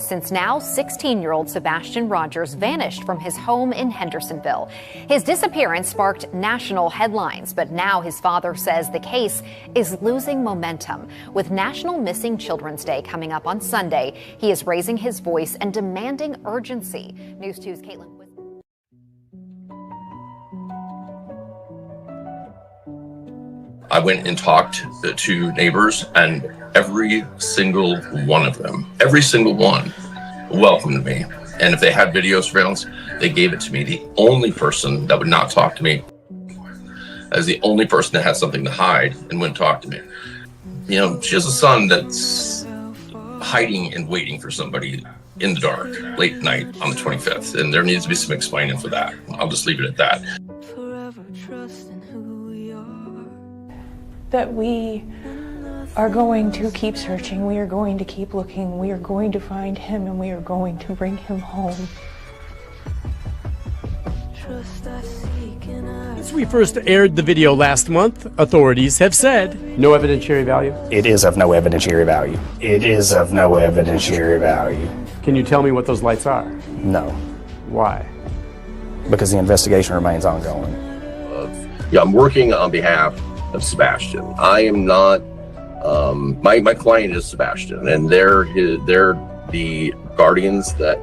since now 16-year-old Sebastian Rogers vanished from his home in Hendersonville. His disappearance sparked national headlines, but now his father says the case is losing momentum. With National Missing Children's Day coming up on Sunday, he is raising his voice and demanding urgency. News 2's Caitlin. I went and talked to neighbors, and every single one of them, every single one, welcomed me. And if they had video surveillance, they gave it to me. The only person that would not talk to me, as the only person that had something to hide and wouldn't talk to me. You know, she has a son that's hiding and waiting for somebody in the dark, late night on the 25th, and there needs to be some explaining for that. I'll just leave it at that. That we are going to keep searching, we are going to keep looking, we are going to find him, and we are going to bring him home. Since we first aired the video last month, authorities have said no evidentiary value. It is of no evidentiary value. It is of no evidentiary value. Can you tell me what those lights are? No. Why? Because the investigation remains ongoing. Yeah, I'm working on behalf of Sebastian. I am not, my client is Sebastian, and they're the guardians that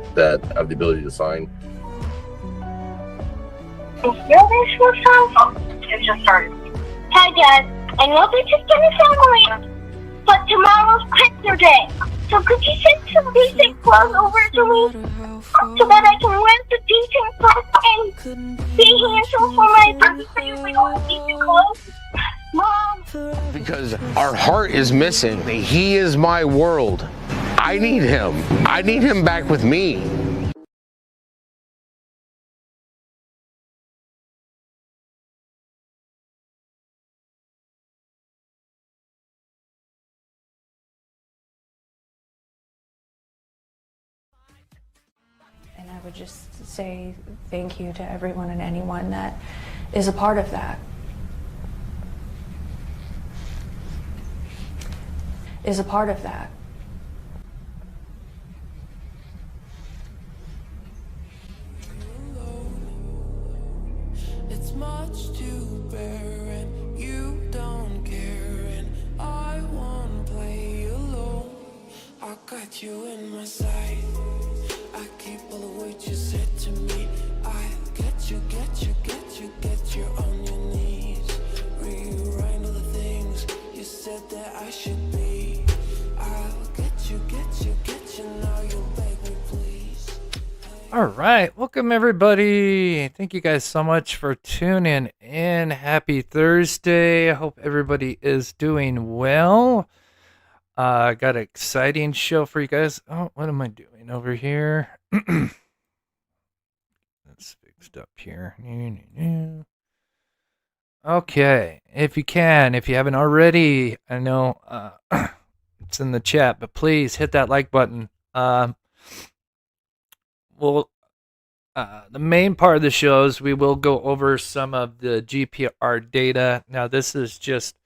have the ability to sign. It just started. Hi, Dad. I know this is gonna sound weird, but tomorrow's picture day. So could you send some decent clothes over to me so that I can wear the decent clothes and be handsome for my birthday with all the decent clothes? Mom. Because our heart is missing. He is my world. I need him. I need him back with me. And I would just say thank you to everyone and anyone that is a part of that. Is a part of that. It's much to bear and you don't care, and I won't play alone. I got you in my sight. I keep all the words you said to me. I get you on your knees. Rewrite all the things you said that I should be. Now you'll beg me, please. All right, welcome everybody. Thank you guys so much for tuning in. Happy Thursday. I hope everybody is doing well. Got an exciting show for you guys. Oh, what am I doing over here? That's fixed up here. Okay, if you haven't already, I know it's in the chat, but please hit that like button. The main part of the show is we will go over some of the GPR data. Now, this is just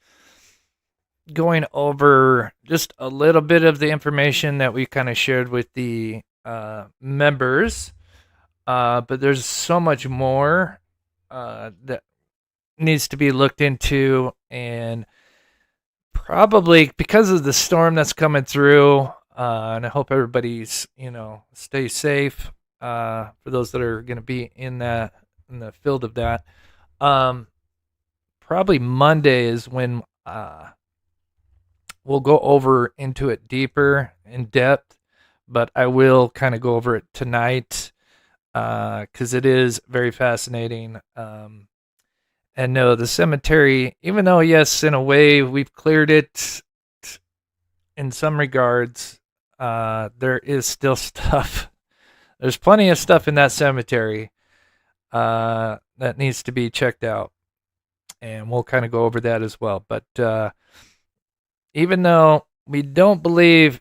going over just a little bit of the information that we kind of shared with the members, but there's so much more that needs to be looked into, and probably because of the storm that's coming through, and I hope everybody's, stay safe for those that are going to be in the field of that. Probably Monday is when we'll go over into it deeper in depth, but I will kind of go over it tonight because it is very fascinating. And no, the cemetery, even though, yes, in a way, we've cleared it in some regards, there is still stuff. There's plenty of stuff in that cemetery that needs to be checked out. And we'll kind of go over that as well. But even though we don't believe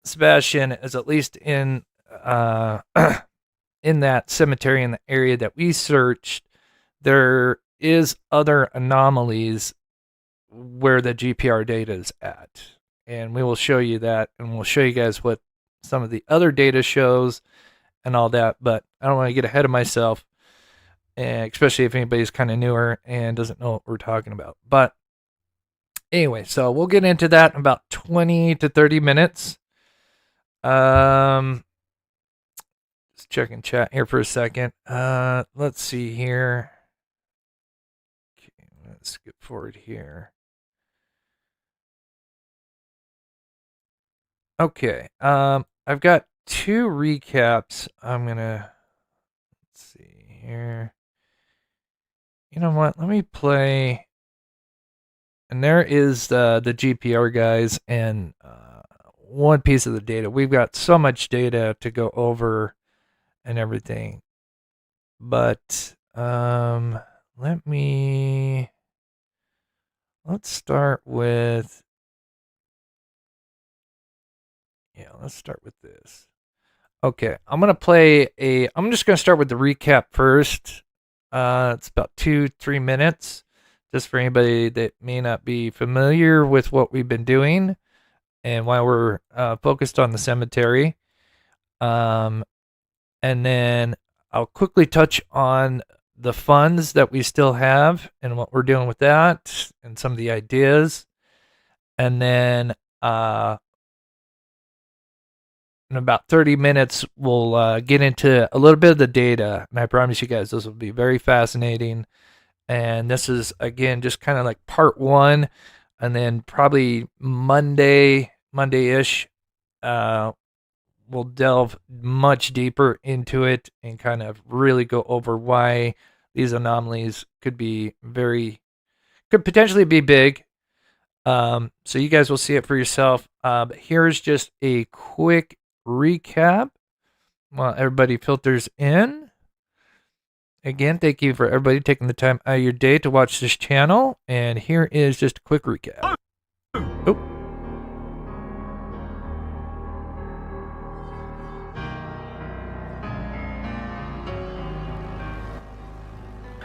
Sebastian is at least in that cemetery in the area that we searched, there is other anomalies where the GPR data is at. And we will show you that, and we'll show you guys what some of the other data shows and all that, but I don't want to get ahead of myself, especially if anybody's kind of newer and doesn't know what we're talking about. But anyway, so we'll get into that in about 20 to 30 minutes. Just checking chat here for a second. Let's see here. Okay, let's skip forward here. Okay, I've got 2 recaps. Let's see here. You know what? Let me play. And there is the GPR guys and one piece of the data. We've got so much data to go over and everything. But let's start with let's start with this. Okay, I'm just going to start with the recap first. It's about 2-3 minutes, just for anybody that may not be familiar with what we've been doing and why we're focused on the cemetery. And then I'll quickly touch on the funds that we still have and what we're doing with that and some of the ideas. And then in about 30 minutes, we'll get into a little bit of the data. And I promise you guys, this will be very fascinating. And this is, again, just kind of like part 1. And then probably Monday-ish, we'll delve much deeper into it and kind of really go over why these anomalies could potentially be big. So you guys will see it for yourself. But here's just a quick recap while everybody filters in. Again, thank you for everybody taking the time out of your day to watch this channel. And here is just a quick recap. Oh.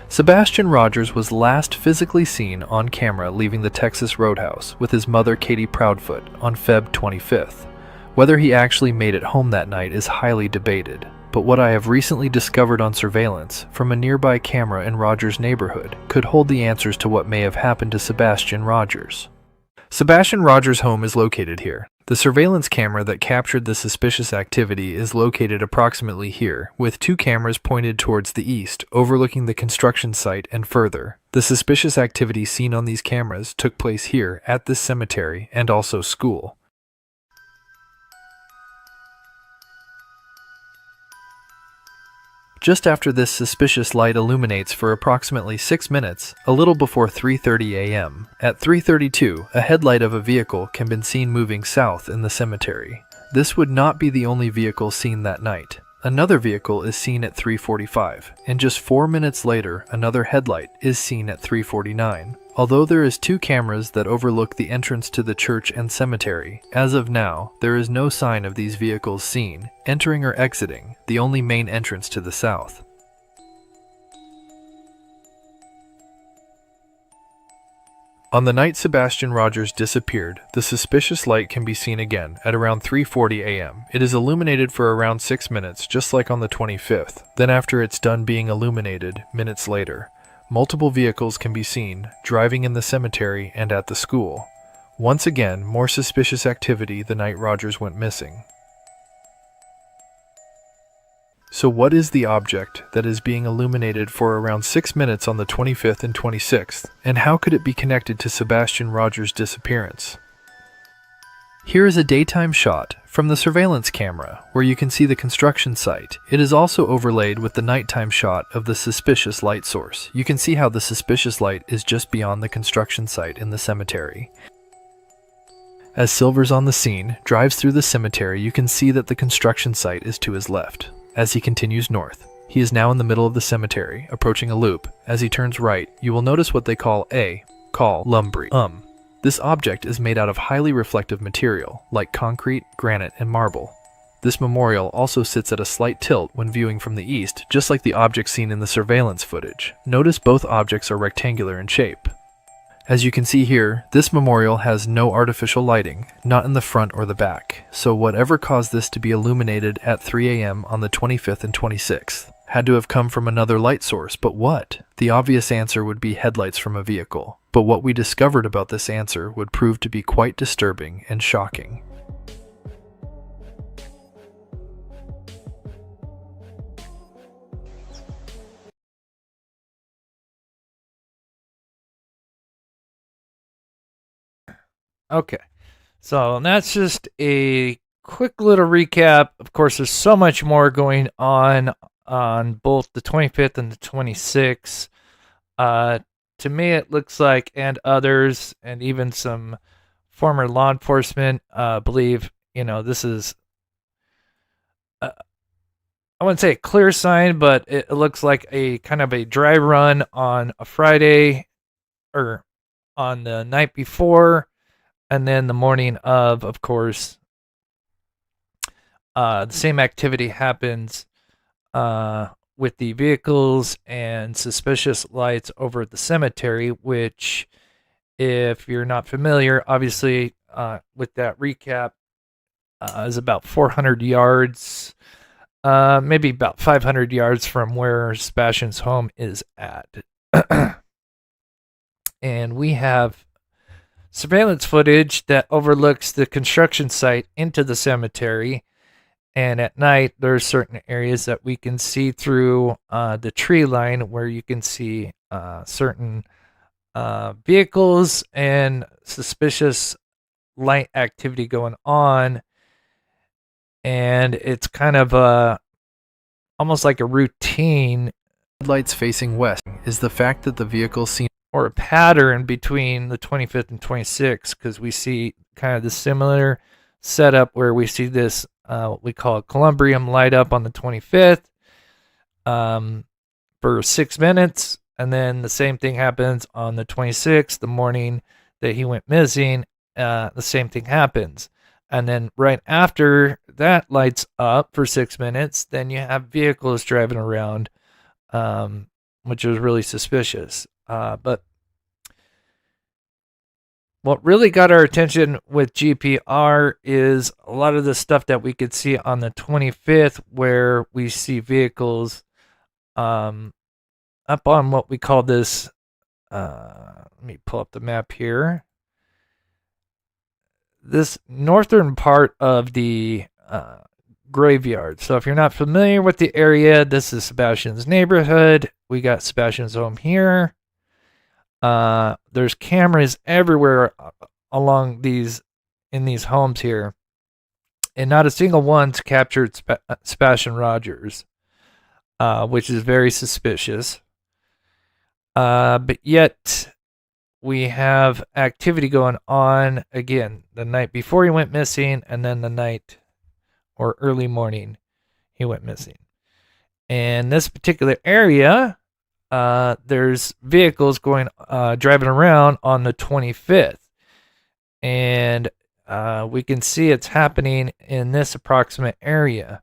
Sebastian Rogers was last physically seen on camera leaving the Texas Roadhouse with his mother Katie Proudfoot on Feb 25th. Whether he actually made it home that night is highly debated, but what I have recently discovered on surveillance from a nearby camera in Rogers' neighborhood could hold the answers to what may have happened to Sebastian Rogers. Sebastian Rogers' home is located here. The surveillance camera that captured the suspicious activity is located approximately here, with 2 cameras pointed towards the east, overlooking the construction site and further. The suspicious activity seen on these cameras took place here at this cemetery and also school. Just after this suspicious light illuminates for approximately 6 minutes, a little before 3:30 a.m. At 3:32, a headlight of a vehicle can be seen moving south in the cemetery. This would not be the only vehicle seen that night. Another vehicle is seen at 3:45, and just 4 minutes later, another headlight is seen at 3:49. Although there is 2 cameras that overlook the entrance to the church and cemetery, as of now, there is no sign of these vehicles seen, entering or exiting, the only main entrance to the south. On the night Sebastian Rogers disappeared, the suspicious light can be seen again at around 3:40 a.m. It is illuminated for around 6 minutes, just like on the 25th. Then after it's done being illuminated, minutes later, multiple vehicles can be seen, driving in the cemetery and at the school. Once again, more suspicious activity the night Rogers went missing. So what is the object that is being illuminated for around 6 minutes on the 25th and 26th, and how could it be connected to Sebastian Rogers' disappearance? Here is a daytime shot from the surveillance camera where you can see the construction site. It is also overlaid with the nighttime shot of the suspicious light source. You can see how the suspicious light is just beyond the construction site in the cemetery. As Silver's on the scene, drives through the cemetery, you can see that the construction site is to his left. As he continues north, he is now in the middle of the cemetery, approaching a loop. As he turns right, you will notice what they call lumbry. This object is made out of highly reflective material, like concrete, granite, and marble. This memorial also sits at a slight tilt when viewing from the east, just like the object seen in the surveillance footage. Notice both objects are rectangular in shape. As you can see here, this memorial has no artificial lighting, not in the front or the back, so whatever caused this to be illuminated at 3 a.m. on the 25th and 26th had to have come from another light source, but what? The obvious answer would be headlights from a vehicle, but what we discovered about this answer would prove to be quite disturbing and shocking. Okay, so that's just a quick little recap. Of course, there's so much more going on both the 25th and the 26th. To me, it looks like, and others, and even some former law enforcement believe, this is, I wouldn't say a clear sign, but it looks like a kind of a dry run on a Friday or on the night before. And then the morning of course, the same activity happens with the vehicles and suspicious lights over at the cemetery, which, if you're not familiar, obviously, with that recap, is about 400 yards, maybe about 500 yards from where Sebastian's home is at. And we have surveillance footage that overlooks the construction site into the cemetery. And at night, there are certain areas that we can see through the tree line where you can see certain vehicles and suspicious light activity going on. And it's kind of almost like a routine. Headlights facing west is the fact that the vehicles seem, or a pattern between the 25th and 26th, because we see kind of the similar setup where we see this, what we call a columbrium light up on the 25th for 6 minutes. And then the same thing happens on the 26th, the morning that he went missing. The same thing happens. And then right after that lights up for 6 minutes, then you have vehicles driving around, which is really suspicious. But what really got our attention with GPR is a lot of the stuff that we could see on the 25th, where we see vehicles up on what we call this. Let me pull up the map here. This northern part of the graveyard. So if you're not familiar with the area, this is Sebastian's neighborhood. We got Sebastian's home here. There's cameras everywhere along in these homes here, and not a single one's captured Sebastian Rogers, which is very suspicious. But yet we have activity going on again the night before he went missing, and then the night or early morning he went missing. And this particular area, there's vehicles driving around on the 25th, and we can see it's happening in this approximate area.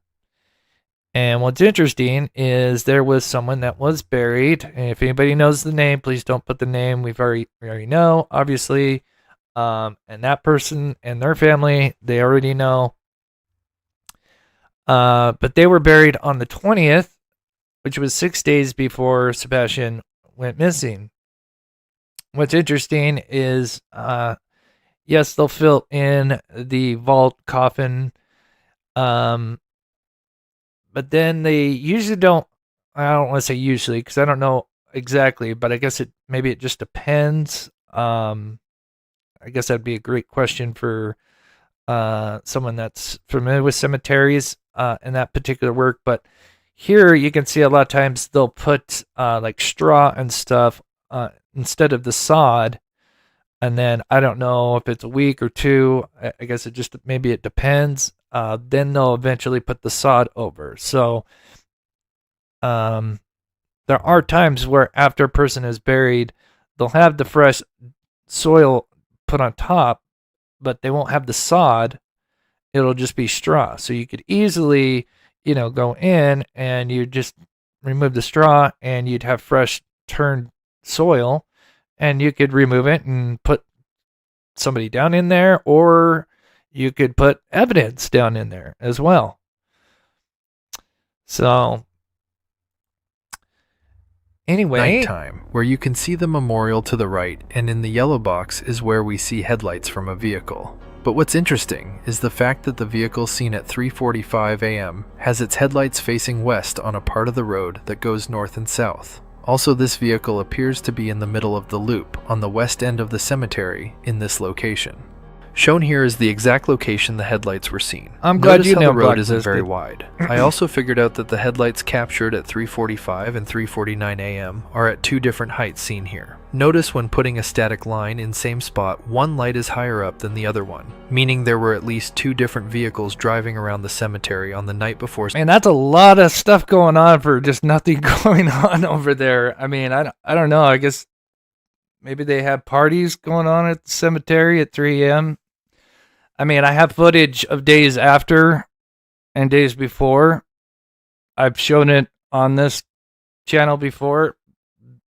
And what's interesting is there was someone that was buried, and if anybody knows the name, please don't put the name. We already know, obviously, and that person and their family, they already know. But they were buried on the 20th, which was 6 days before Sebastian went missing. What's interesting is, yes, they'll fill in the vault coffin, but then they usually don't. I don't want to say usually because I don't know exactly, but I guess maybe it just depends. I guess that'd be a great question for someone that's familiar with cemeteries and that particular work. But here you can see a lot of times they'll put like straw and stuff instead of the sod. And then I don't know if it's a week or two. I guess maybe it depends. Then they'll eventually put the sod over. So there are times where after a person is buried, they'll have the fresh soil put on top, but they won't have the sod. It'll just be straw. So you could easily, go in and you just remove the straw and you'd have fresh turned soil, and you could remove it and put somebody down in there, or you could put evidence down in there as well. So anyway, nighttime, where you can see the memorial to the right, and in the yellow box is where we see headlights from a vehicle. But what's interesting is the fact that the vehicle seen at 3:45 a.m. has its headlights facing west on a part of the road that goes north and south. Also, this vehicle appears to be in the middle of the loop on the west end of the cemetery in this location. Shown here is the exact location the headlights were seen. I'm glad Notice you how know the road Black isn't Existed. very wide. I also figured out that the headlights captured at 3:45 and 3:49 a.m. are at two different heights seen here. Notice when putting a static line in same spot, one light is higher up than the other one, meaning there were at least two different vehicles driving around the cemetery on the night before. Man, that's a lot of stuff going on for just nothing going on over there. I mean, I don't know. I guess maybe they have parties going on at the cemetery at 3 a.m. I mean, I have footage of days after and days before. I've shown it on this channel before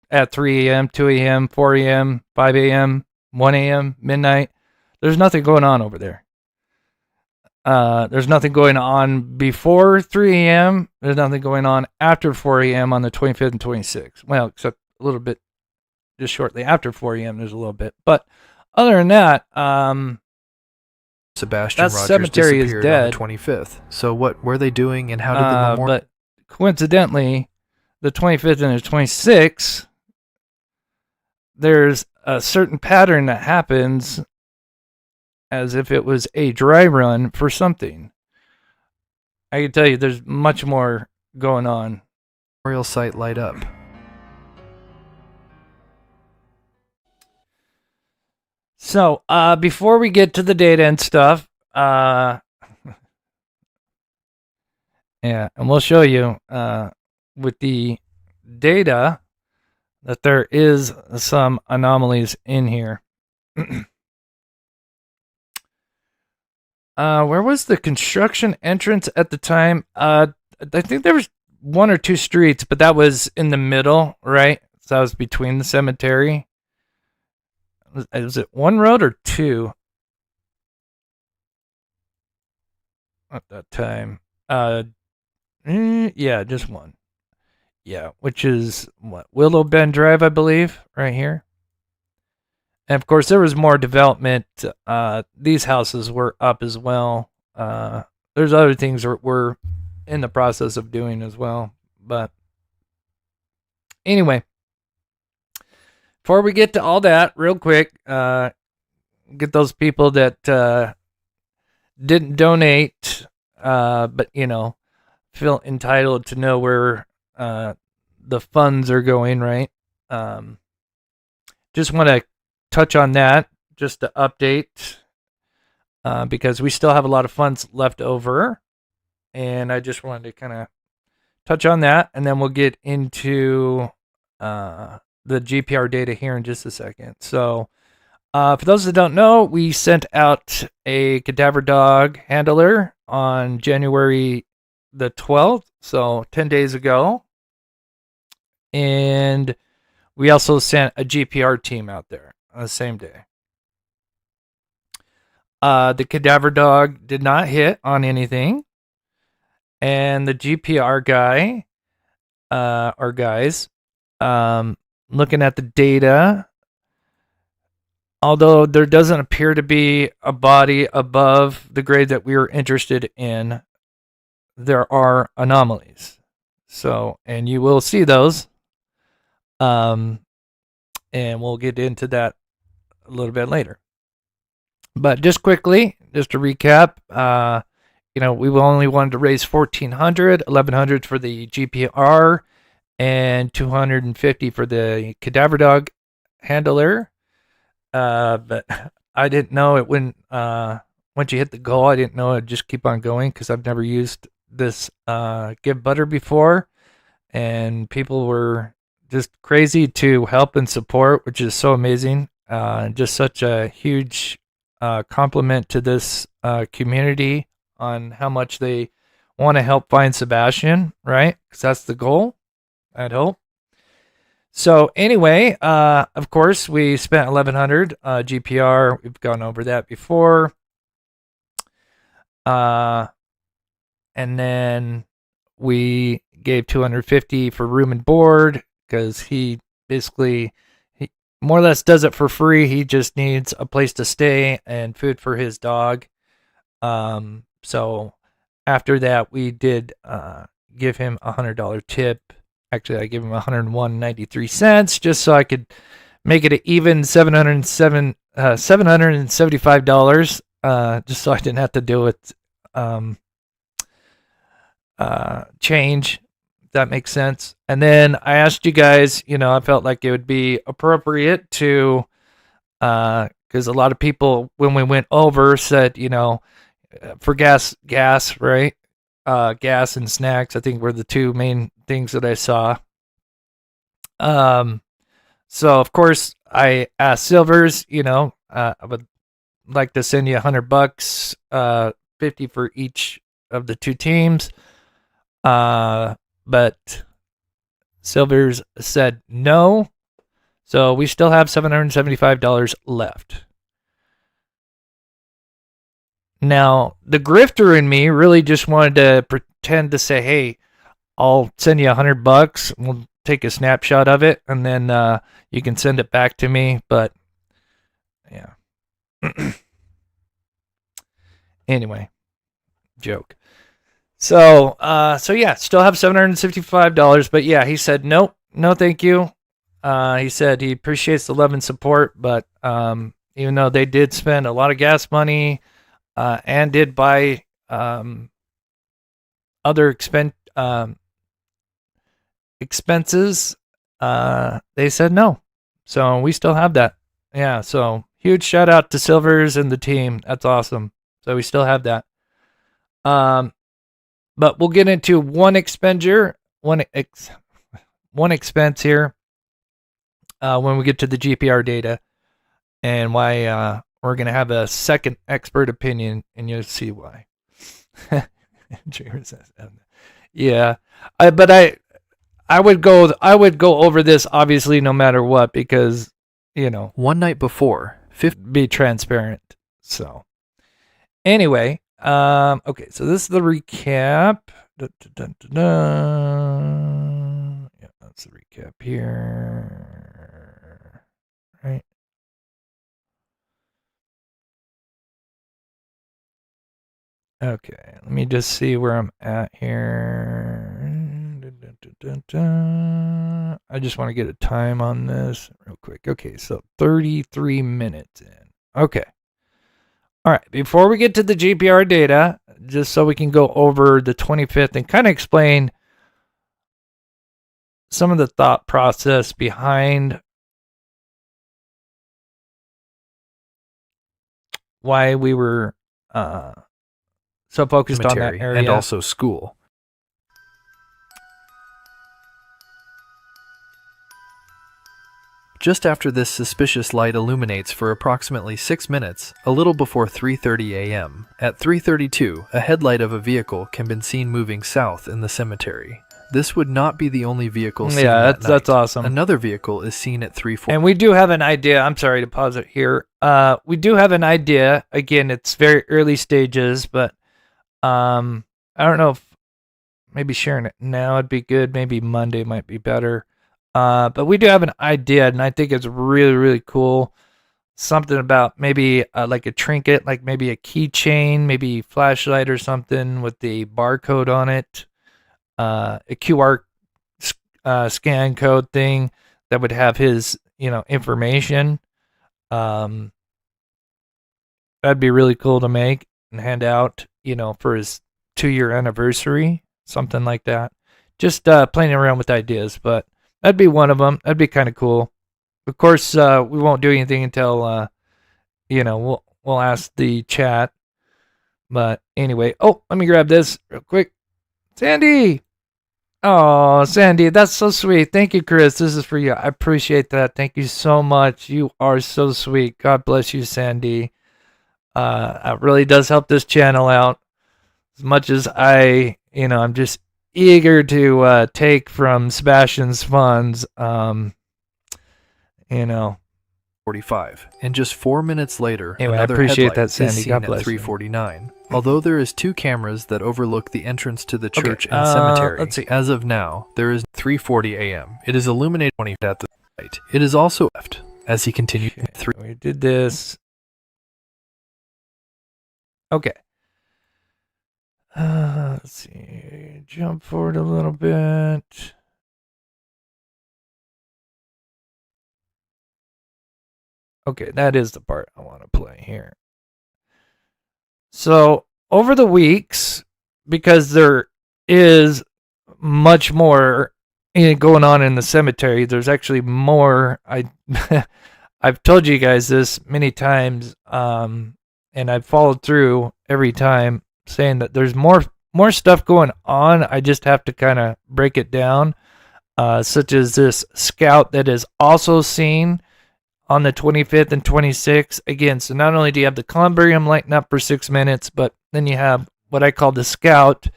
at 3 a.m., 2 a.m., 4 a.m., 5 a.m., 1 a.m., midnight. There's nothing going on over there. There's nothing going on before 3 a.m. There's nothing going on after 4 a.m. on the 25th and 26th. Well, except a little bit just shortly after 4 a.m. there's a little bit. But other than that, Sebastian that Rogers cemetery is disappeared dead. on the 25th. So what were they doing, and how did the memorial... But coincidentally, the 25th and the 26th, there's a certain pattern that happens as if it was a dry run for something. I can tell you there's much more going on. Memorial site light up. So, before we get to the data and stuff, yeah, and we'll show you with the data that there is some anomalies in here. Where was the construction entrance at the time? I think there was one or two streets, but that was in the middle, right? So that was between the cemetery. Was it one road or two at that time? Yeah, just one. Yeah, which is what, Willow Bend Drive, I believe, right here. And of course, there was more development. These houses were up as well. There's other things that we're in the process of doing as well. But anyway, before we get to all that, real quick, get those people that didn't donate, but feel entitled to know where the funds are going, right? Just want to touch on that, just to update, because we still have a lot of funds left over, and I just wanted to kind of touch on that, and then we'll get into the GPR data here in just a second. So for those that don't know, we sent out a cadaver dog handler on January the 12th, so 10 days ago. And we also sent a GPR team out there on the same day. The cadaver dog did not hit on anything. And the GPR guy, or guys, looking at the data, although there doesn't appear to be a body above the grade that we were interested in, there are anomalies. So, and you will see those. And we'll get into that a little bit later. But just quickly, just to recap, we only wanted to raise $1,400 for the GPR, and $250 for the cadaver dog handler. But I didn't know it wouldn't, once you hit the goal, I didn't know it'd just keep on going, because I've never used this Give Butter before, and people were just crazy to help and support, which is so amazing. Just such a huge compliment to this community on how much they want to help find Sebastian, right? Because that's the goal, I'd hope. So anyway, of course, we spent $1,100 GPR. We've gone over that before. And then we gave $250 for room and board because he basically more or less does it for free. He just needs a place to stay and food for his dog. So after that, we did give him $100 tip. Actually, I gave him $101.93 just so I could make it an even $775. Just so I didn't have to deal with change. If that makes sense. And then I asked you guys, I felt like it would be appropriate to, because a lot of people when we went over said, for gas, right? Gas and snacks, I think were the two main things that I saw. So of course I asked Silvers, I would like to send you $100, 50 for each of the two teams. But Silvers said no. So we still have $775 left. Now, the grifter in me really just wanted to pretend to say, hey, I'll send you $100. We'll take a snapshot of it, and then you can send it back to me. But, yeah. Anyway, joke. So yeah, still have $765. But, yeah, he said, nope, no thank you. He said he appreciates the love and support, but even though they did spend a lot of gas money, and did buy other expenses, they said no. So we still have that. Yeah, so huge shout out to Silvers and the team. That's awesome. So we still have that. But we'll get into one expense here when we get to the GPR data and why we're going to have a second expert opinion, and you'll see why. Yeah, I would go over this obviously no matter what, because one night before, be transparent. So anyway, okay, so this is the recap. Yeah, that's the recap here, right? Okay, let me just see where I'm at here. I just want to get a time on this real quick. Okay, so 33 minutes in. Okay. All right, before we get to the GPR data, just so we can go over the 25th and kind of explain some of the thought process behind why we were so focused on that area. And also school. Just after this suspicious light illuminates for approximately 6 minutes, a little before 3:30 a.m., at 3:32, a headlight of a vehicle can be seen moving south in the cemetery. This would not be the only vehicle seen that night. That's awesome. Another vehicle is seen at 3:40. And we do have an idea. I'm sorry to pause it here. We do have an idea. Again, it's very early stages, but I don't know if maybe sharing it now would be good. Maybe Monday might be better. But we do have an idea, and I think it's really, really cool. Something about maybe like a trinket, like maybe a keychain, maybe flashlight or something with the barcode on it. A QR scan code thing that would have his, information. That'd be really cool to make and hand out, for his 2-year anniversary, something like that. Just playing around with ideas, but that'd be one of them. That'd be kind of cool. Of course, we won't do anything until, we'll ask the chat. But anyway, let me grab this real quick. Sandy! Oh, Sandy, that's so sweet. Thank you, Chris. This is for you. I appreciate that. Thank you so much. You are so sweet. God bless you, Sandy. It really does help this channel out. As much as I'm just eager to take from Sebastian's funds. you know. 45, and just 4 minutes later, Anyway, I another appreciate headlight that, Sandy. is seen God at bless you. 3:49. Although there is 2 cameras that overlook the entrance to the Okay, church and cemetery, let's see. as of now, there is 3:40 a.m. It is illuminated 20 at the site. It is also left as he continued. We did this. Okay. Let's see. Jump forward a little bit. Okay, that is the part I want to play here. So, over the weeks, because there is much more going on in the cemetery, there's actually more. I've told you guys this many times, and I've followed through every time, saying that there's more stuff going on. I just have to kind of break it down, such as this scout that is also seen on the 25th and 26th. Again, so not only do you have the columbarium lighting up for 6 minutes, but then you have what I call the scout.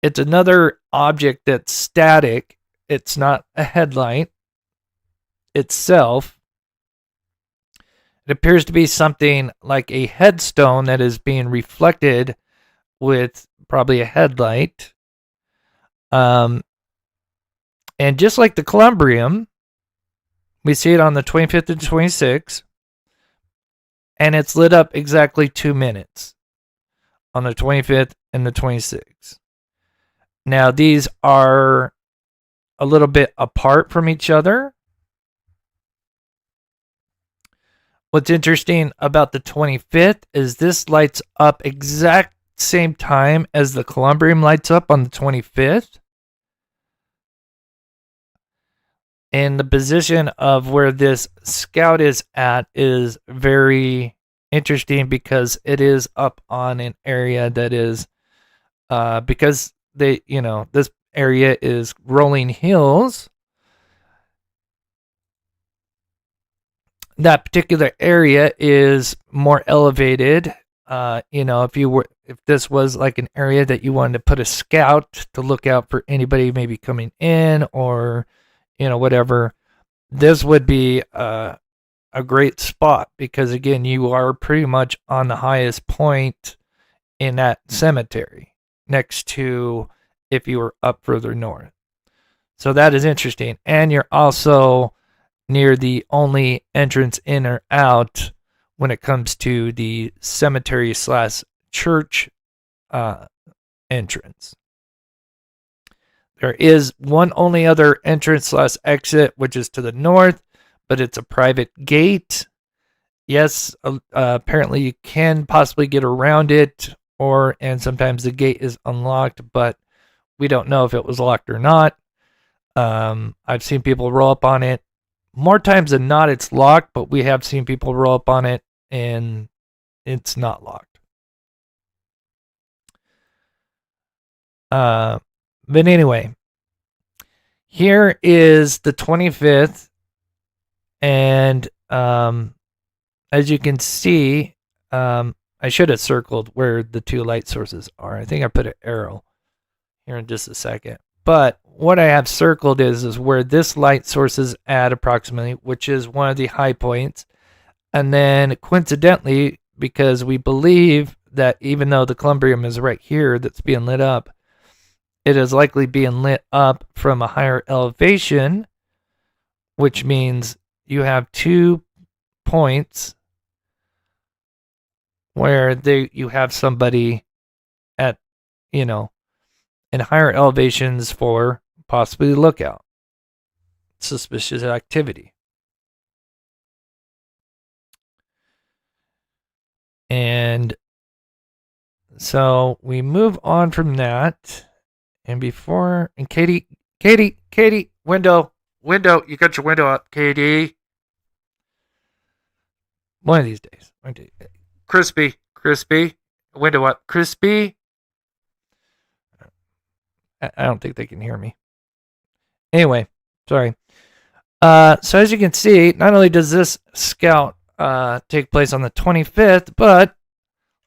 It's another object that's static. It's not a headlight itself. It appears to be something like a headstone that is being reflected with probably a headlight. And just like the columbarium, we see it on the 25th and 26th, and it's lit up exactly 2 minutes on the 25th and the 26th. Now, these are a little bit apart from each other. What's interesting about the 25th is this lights up exact same time as the columbarium lights up on the 25th. And the position of where this scout is at is very interesting because it is up on an area that is, because this area is rolling hills. That particular area is more elevated. If this was like an area that you wanted to put a scout to look out for anybody maybe coming in or whatever, this would be a great spot because, again, you are pretty much on the highest point in that cemetery next to if you were up further north. So that is interesting. And you're also near the only entrance in or out when it comes to the cemetery/church entrance. There is one only other entrance/exit, which is to the north, but it's a private gate. Yes, apparently you can possibly get around it, and sometimes the gate is unlocked, but we don't know if it was locked or not. I've seen people roll up on it. More times than not, it's locked, but we have seen people roll up on it and it's not locked. But anyway, here is the 25th, and as you can see, I should have circled where the 2 light sources are. I think I put an arrow here in just a second. But what I have circled is where this light source is at approximately, which is one of the high points. And then coincidentally, because we believe that even though the columbarium is right here that's being lit up, it is likely being lit up from a higher elevation, which means you have 2 points where you have somebody at, in higher elevations for possibly lookout. Suspicious activity. And so we move on from that. And Katie, window, you got your window up, Katie. One of these days. Crispy, window up, Crispy. I don't think they can hear me. Anyway, sorry. So as you can see, not only does this scout take place on the 25th, but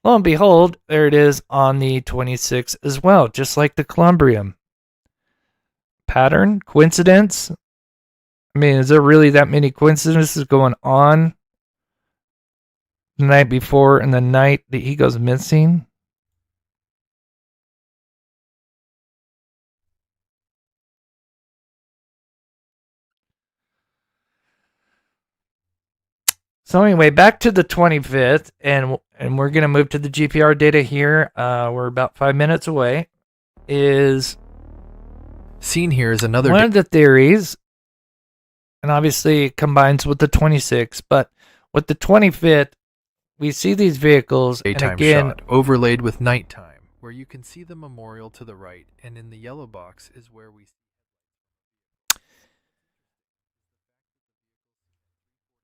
lo and behold, there it is on the 26th as well, just like the columbarium. Pattern? Coincidence? I I mean, is there really that many coincidences going on the night before and the night that he goes missing? So anyway, back to the 25th, and we're going to move to the GPR data here. We're about 5 minutes away. Seen here is another one of the theories, and obviously it combines with the 26th, but with the 25th, we see these vehicles, and daytime again, shot overlaid with nighttime, where you can see the memorial to the right, and in the yellow box is where we.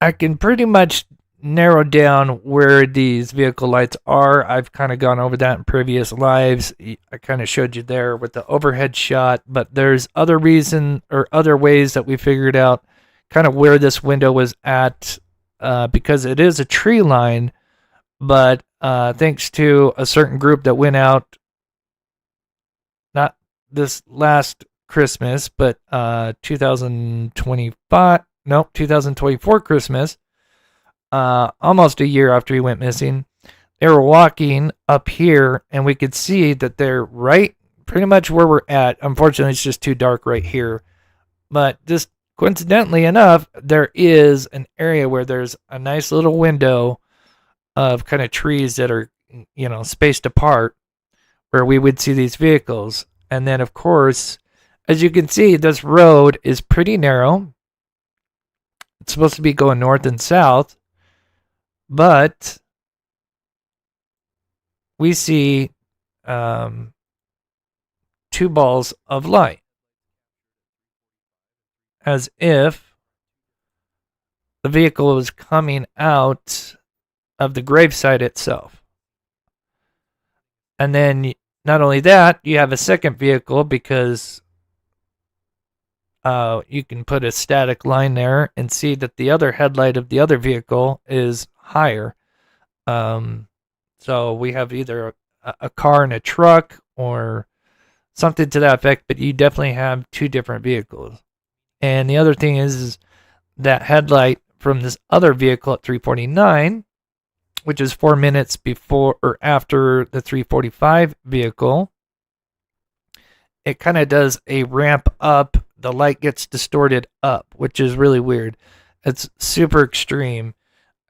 I can pretty much narrow down where these vehicle lights are. I've kind of gone over that in previous lives. I kind of showed you there with the overhead shot, but there's other reason or other ways that we figured out kind of where this window was at, because it is a tree line, but thanks to a certain group that went out, not this last Christmas, but 2024 Christmas, almost a year after he went missing. They were walking up here, and we could see that they're right pretty much where we're at. Unfortunately, it's just too dark right here. But just coincidentally enough, there is an area where there's a nice little window of kind of trees that are, spaced apart where we would see these vehicles. And then, of course, as you can see, this road is pretty narrow. It's supposed to be going north and south, but we see 2 balls of light, as if the vehicle was coming out of the gravesite itself. And then not only that, you have a second vehicle because you can put a static line there and see that the other headlight of the other vehicle is higher. So we have either a car and a truck or something to that effect, but you definitely have 2 different vehicles. And the other thing is that headlight from this other vehicle at 3:49, which is 4 minutes before or after the 3:45 vehicle, it kind of does a ramp up. The light gets distorted up, which is really weird. It's super extreme.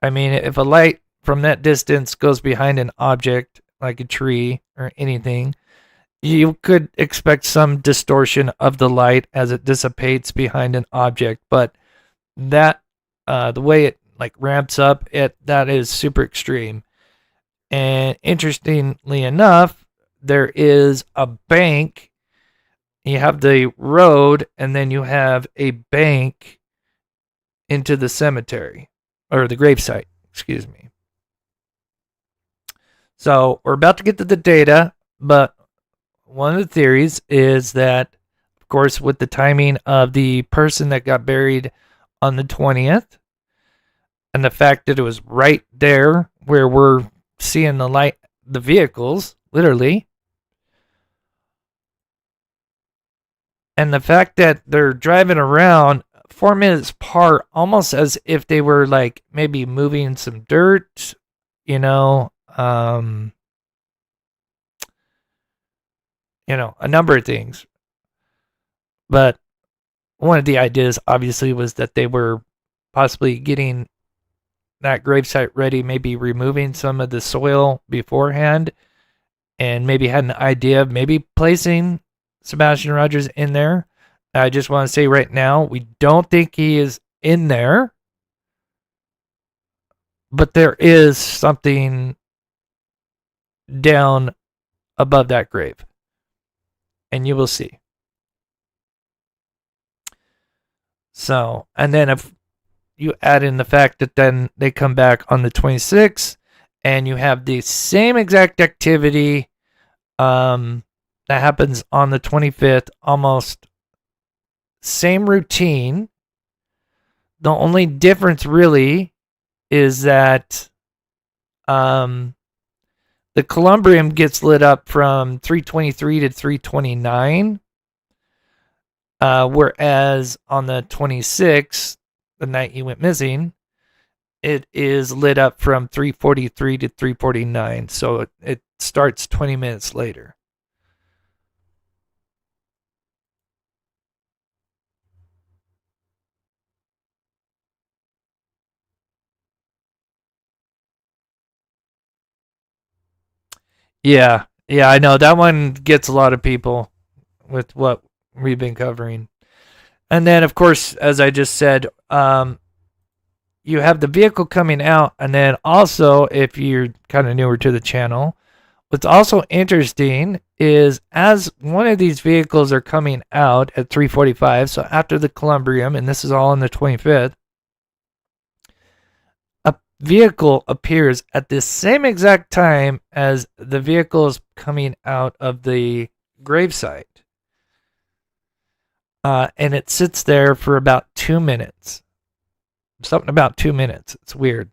I mean, if a light from that distance goes behind an object like a tree or anything, you could expect some distortion of the light as it dissipates behind an object. But that, the way it like ramps up, that is super extreme. And interestingly enough, there is a bank. You have the road, and then you have a bank into the cemetery, or the gravesite, excuse me. So we're about to get to the data, but one of the theories is that, of course, with the timing of the person that got buried on the 20th, and the fact that it was right there where we're seeing the light, the vehicles, literally, and the fact that they're driving around 4 minutes apart, almost as if they were like maybe moving some dirt, a number of things. But one of the ideas obviously was that they were possibly getting that gravesite ready, maybe removing some of the soil beforehand, and maybe had an idea of maybe placing Sebastian Rogers in there. I just want to say right now, we don't think he is in there, but there is something down above that grave, and you will see. So, and then if you add in the fact that then they come back on the 26th, and you have the same exact activity that happens on the 25th, almost same routine. The only difference really is that the Columbrium gets lit up from 3:23 to 3:29. Whereas on the 26th, the night he went missing, it is lit up from 3:43 to 3:49. So it starts 20 minutes later. Yeah, I know that one gets a lot of people with what we've been covering. And then, of course, as I just said, you have the vehicle coming out, and then also, if you're kind of newer to the channel, what's also interesting is as one of these vehicles are coming out at 3:45, so after the Columbrium, and this is all on the 25th, a vehicle appears at the same exact time as the vehicle is coming out of the gravesite. And it sits there for about 2 minutes. Something about 2 minutes. It's weird.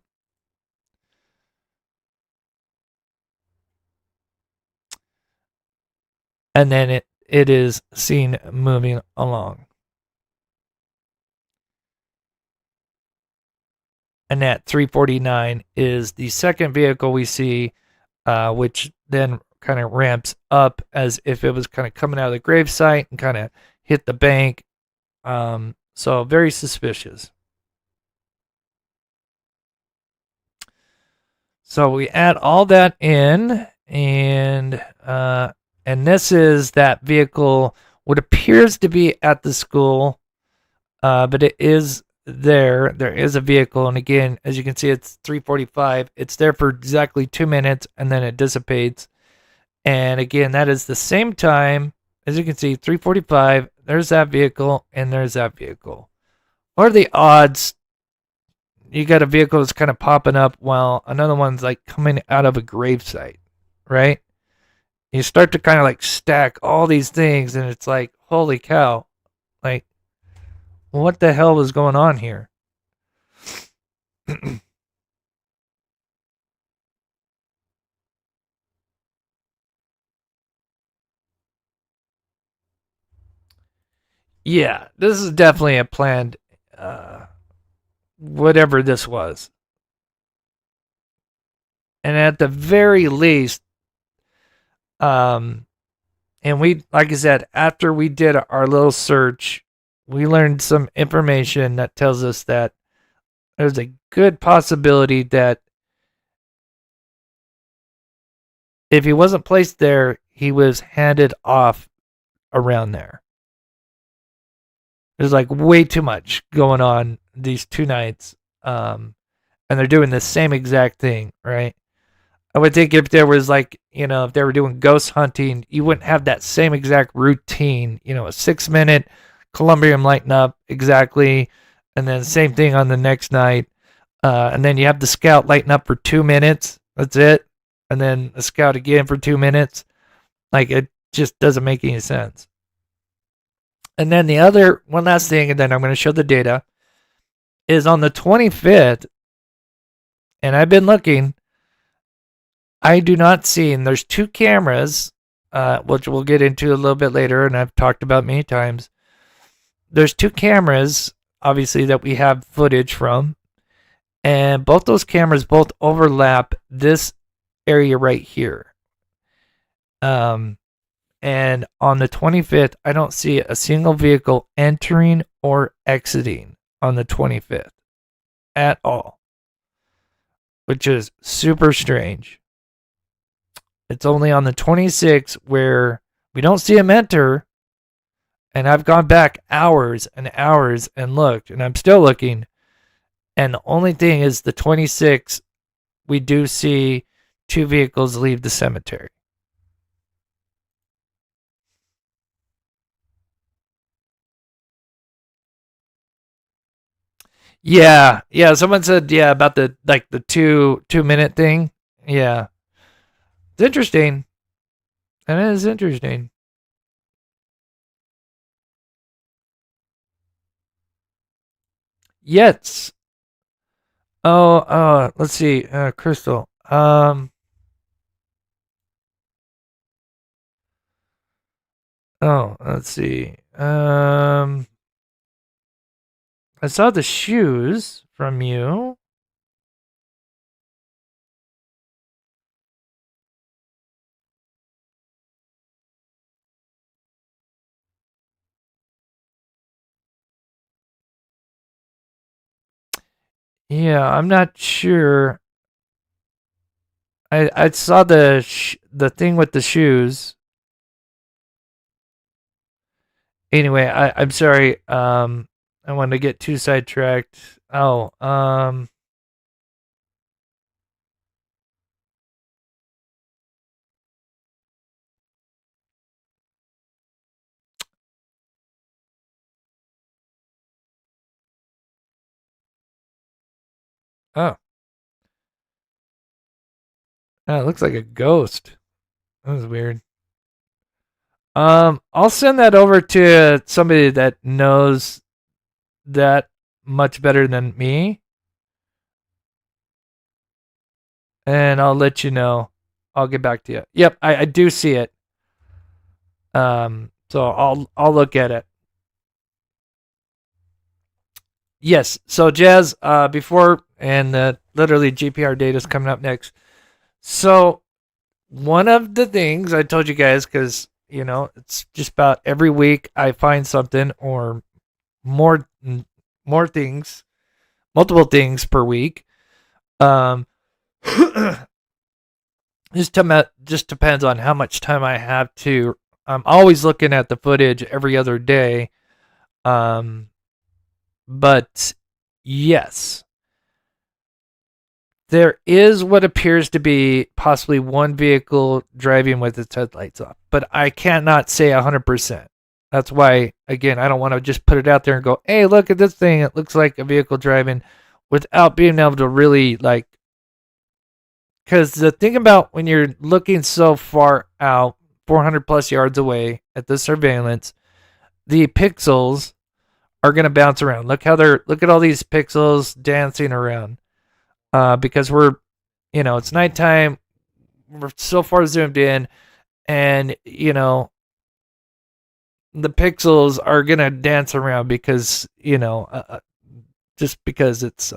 And then it is seen moving along. And at 3:49 is the second vehicle we see, which then kind of ramps up as if it was kind of coming out of the gravesite and kind of hit the bank. So very suspicious. So we add all that in, and this is that vehicle, what appears to be at the school, but it is there. There is a vehicle, and again, as you can see, it's 3:45. It's there for exactly 2 minutes, and then it dissipates. And again, that is the same time, as you can see, 3:45. There's that vehicle, and there's that vehicle. What are the odds? You got a vehicle that's kind of popping up while another one's like coming out of a gravesite, right? You start to kind of like stack all these things, and it's like, holy cow, like, what the hell is going on here? Yeah, this is definitely a planned, whatever this was. And at the very least, and we, like I said, after we did our little search, we learned some information that tells us that there's a good possibility that if he wasn't placed there, he was handed off around there. There's like way too much going on these 2 nights. And they're doing the same exact thing, right? I would think if there was like, if they were doing ghost hunting, you wouldn't have that same exact routine, a 6-minute Columbrium lighting up exactly. And then same thing on the next night. And then you have the scout lighting up for 2 minutes. That's it. And then the scout again for 2 minutes. Like, it just doesn't make any sense. And then the other, one last thing, and then I'm going to show the data, is on the 25th, and I've been looking, I do not see, and there's 2 cameras, which we'll get into a little bit later, and I've talked about many times. There's 2 cameras, obviously, that we have footage from, and both those cameras both overlap this area right here. And on the 25th, I don't see a single vehicle entering or exiting on the 25th at all, which is super strange. It's only on the 26th where we don't see him enter, and I've gone back hours and hours and looked, and I'm still looking, and the only thing is the 26th, we do see 2 vehicles leave the cemetery. Yeah, someone said about the 2-minute thing. Yeah. It's interesting. That is interesting. Yes. Oh, let's see. Crystal. Oh, let's see. I saw the shoes from you. Yeah, I'm not sure. I saw the thing with the shoes. Anyway, I'm sorry. I wanted to get too sidetracked. Oh, oh, oh, it looks like a ghost. That was weird. I'll send that over to somebody that knows that much better than me, and I'll let you know. I'll get back to you. Yep, I do see it. So I'll look at it. Yes. So Jazz, before and literally GPR data is coming up next. So one of the things I told you guys, because it's just about every week I find something or more things, multiple things per week. Just depends on how much time I have to. I'm always looking at the footage every other day. But yes, there is what appears to be possibly one vehicle driving with its headlights off, but I cannot say 100%. That's why, again, I don't want to just put it out there and go, hey, look at this thing. It looks like a vehicle driving, without being able to really, like, because the thing about when you're looking so far out, 400 plus yards away at the surveillance, the pixels are going to bounce around. Look at all these pixels dancing around. Because it's nighttime, we're so far zoomed in, and the pixels are gonna dance around because just because it's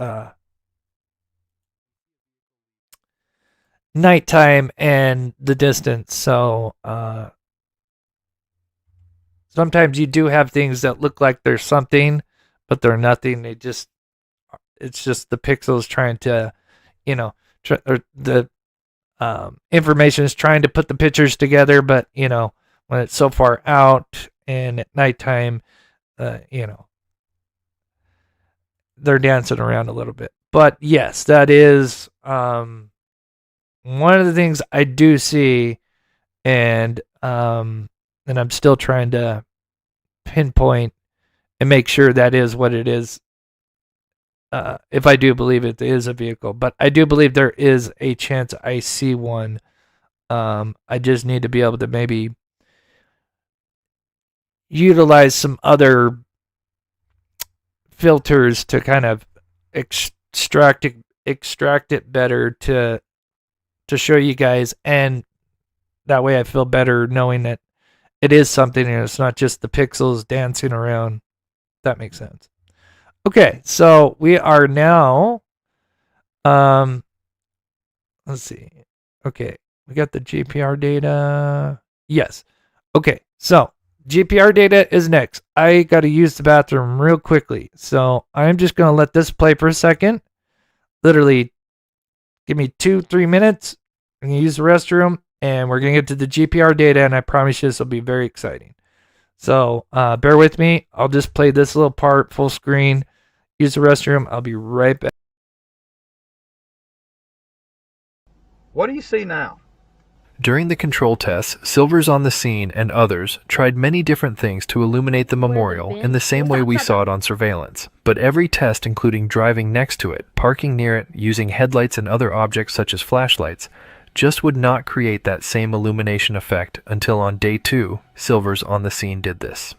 nighttime and the distance. So sometimes you do have things that look like there's something, but they're nothing. It's just the pixels trying to, or the information is trying to put the pictures together, but when it's so far out and at nighttime, they're dancing around a little bit. But yes, that is one of the things I do see, and I'm still trying to pinpoint and make sure that is what it is. If I do believe it is a vehicle, but I do believe there is a chance I see one. I just need to be able to maybe utilize some other filters to kind of extract it better to show you guys, and that way I feel better knowing that it is something and it's not just the pixels dancing around. That makes sense. Okay, so we are now, let's see. Okay, we got the GPR data. Yes. Okay, so GPR data is next. I got to use the bathroom real quickly. So I'm just going to let this play for a second. Literally, give me 2-3 minutes. I'm going to use the restroom, and we're going to get to the GPR data, and I promise you this will be very exciting. So bear with me. I'll just play this little part full screen. Use the restroom. I'll be right back. What do you see now? During the control tests, Silvers on the scene and others tried many different things to illuminate the memorial in the same way we saw it on surveillance, but every test, including driving next to it, parking near it, using headlights and other objects such as flashlights, just would not create that same illumination effect until on day 2, Silvers on the scene did this.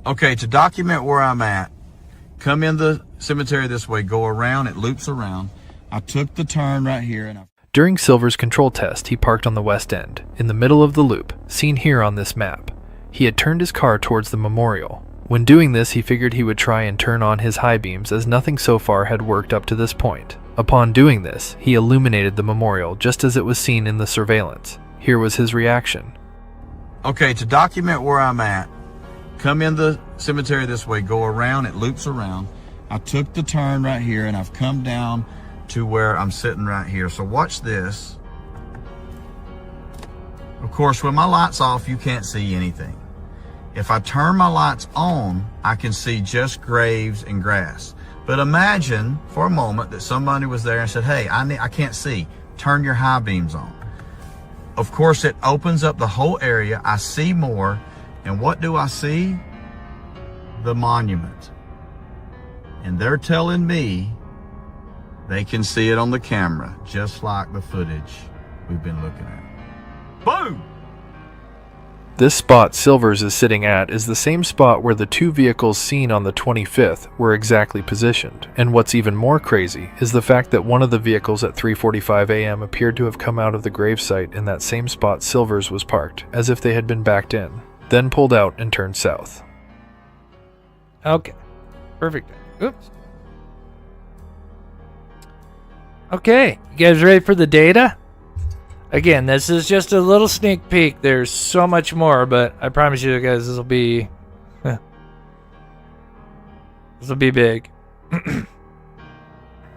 Okay, to document where I'm at, come in the cemetery this way, go around, it loops around. I took the turn right here and During Silver's control test, he parked on the west end, in the middle of the loop, seen here on this map. He had turned his car towards the memorial. When doing this, he figured he would try and turn on his high beams as nothing so far had worked up to this point. Upon doing this, he illuminated the memorial just as it was seen in the surveillance. Here was his reaction. Okay, to document where I'm at, come in the cemetery this way, go around, it loops around. I took the turn right here and I've come down to where I'm sitting right here. So watch this. Of course, when my light's off, you can't see anything. If I turn my lights on, I can see just graves and grass. But imagine for a moment that somebody was there and said, hey, I can't see. Turn your high beams on. Of course, it opens up the whole area. I see more. And what do I see? The monument. And they're telling me they can see it on the camera, just like the footage we've been looking at. Boom! This spot Silvers is sitting at is the same spot where the two vehicles seen on the 25th were exactly positioned, and what's even more crazy is the fact that one of the vehicles at 3:45 a.m. appeared to have come out of the gravesite in that same spot Silvers was parked, as if they had been backed in, then pulled out and turned south. Okay. Perfect. Oops. Okay, you guys ready for the data? Again, this is just a little sneak peek. There's so much more, but I promise you guys this will be big.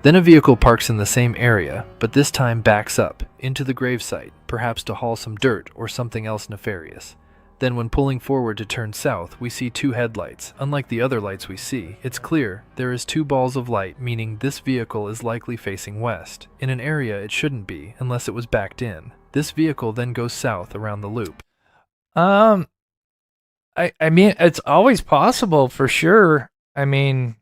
Then a vehicle parks in the same area, but this time backs up into the gravesite, perhaps to haul some dirt or something else nefarious. Then when pulling forward to turn south, we see two headlights. Unlike the other lights we see, it's clear there is two balls of light, meaning this vehicle is likely facing west, in an area it shouldn't be unless it was backed in. This vehicle then goes south around the loop. I mean, it's always possible for sure. I mean,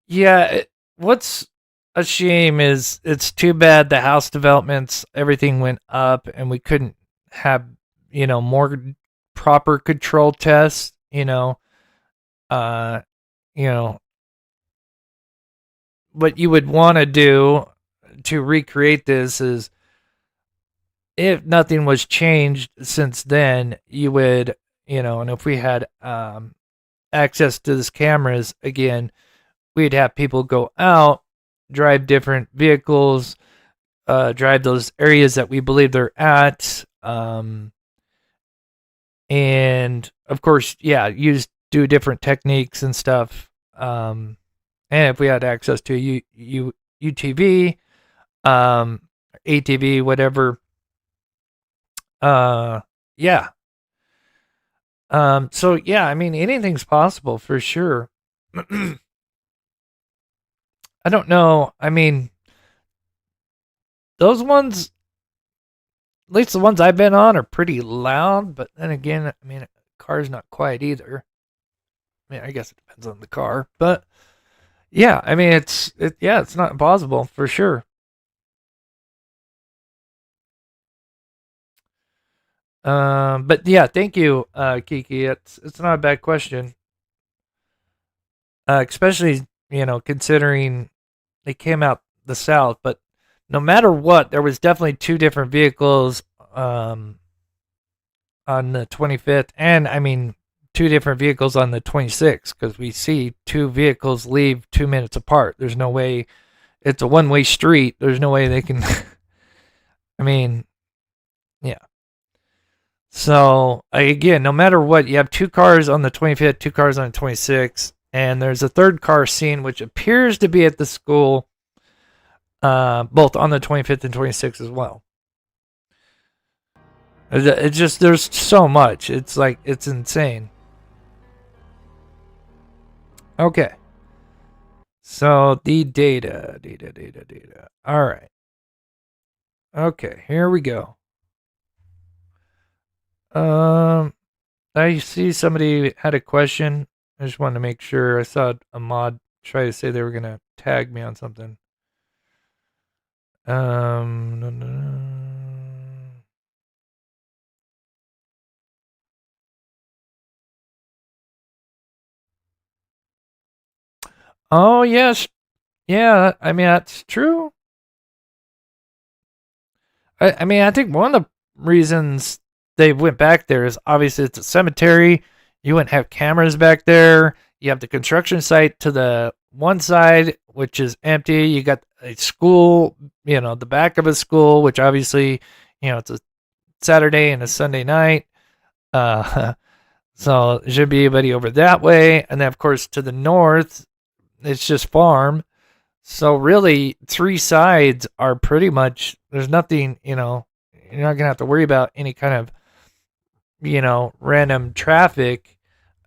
yeah, what's a shame is it's too bad the house developments, everything went up and we couldn't have, more proper control tests, what you would want to do to recreate this is, if nothing was changed since then, you would, and if we had access to these cameras again, we'd have people go out, drive different vehicles, drive those areas that we believe they're at, and of course, do different techniques and stuff. And if we had access to UTV, ATV, whatever, so I mean, anything's possible for sure. I don't know. I mean, those ones, at least the ones I've been on, are pretty loud. But then again, I mean, a car's not quiet either. I mean, I guess it depends on the car. But yeah, I mean, it's not impossible for sure. But yeah, thank you, Kiki. It's not a bad question. Especially, considering they came out the south, but no matter what, there was definitely two different vehicles on the 25th, and I mean, two different vehicles on the 26th, because we see two vehicles leave 2 minutes apart. There's no way, it's a one-way street. There's no way they can, I mean, yeah. So, again, no matter what, you have two cars on the 25th, two cars on the 26th, and there's a third car seen, which appears to be at the school, both on the 25th and 26th as well. It's just, there's so much. It's like, it's insane. Okay. So, the data. All right. Okay, here we go. I see somebody had a question. I just wanted to make sure. I saw a mod try to say they were gonna tag me on something. Oh yes, yeah. I mean that's true. I mean I think one of the reasons they went back there is obviously it's a cemetery. You wouldn't have cameras back there. You have the construction site to the one side, which is empty. You got a school, the back of a school, which obviously, it's a Saturday and a Sunday night. So there should be anybody over that way. And then, of course, to the north, it's just farm. So really, three sides are pretty much, there's nothing, you're not going to have to worry about any kind of, random traffic.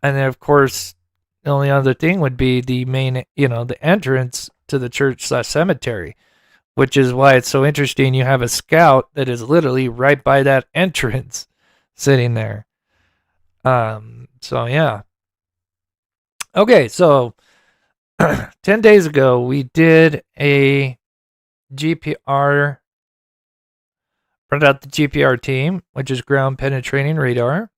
And then, of course, the only other thing would be the main, the entrance to the church/cemetery, which is why it's so interesting. You have a scout that is literally right by that entrance sitting there. So yeah. Okay, so 10 days ago, we did a GPR, brought out the GPR team, which is ground penetrating radar.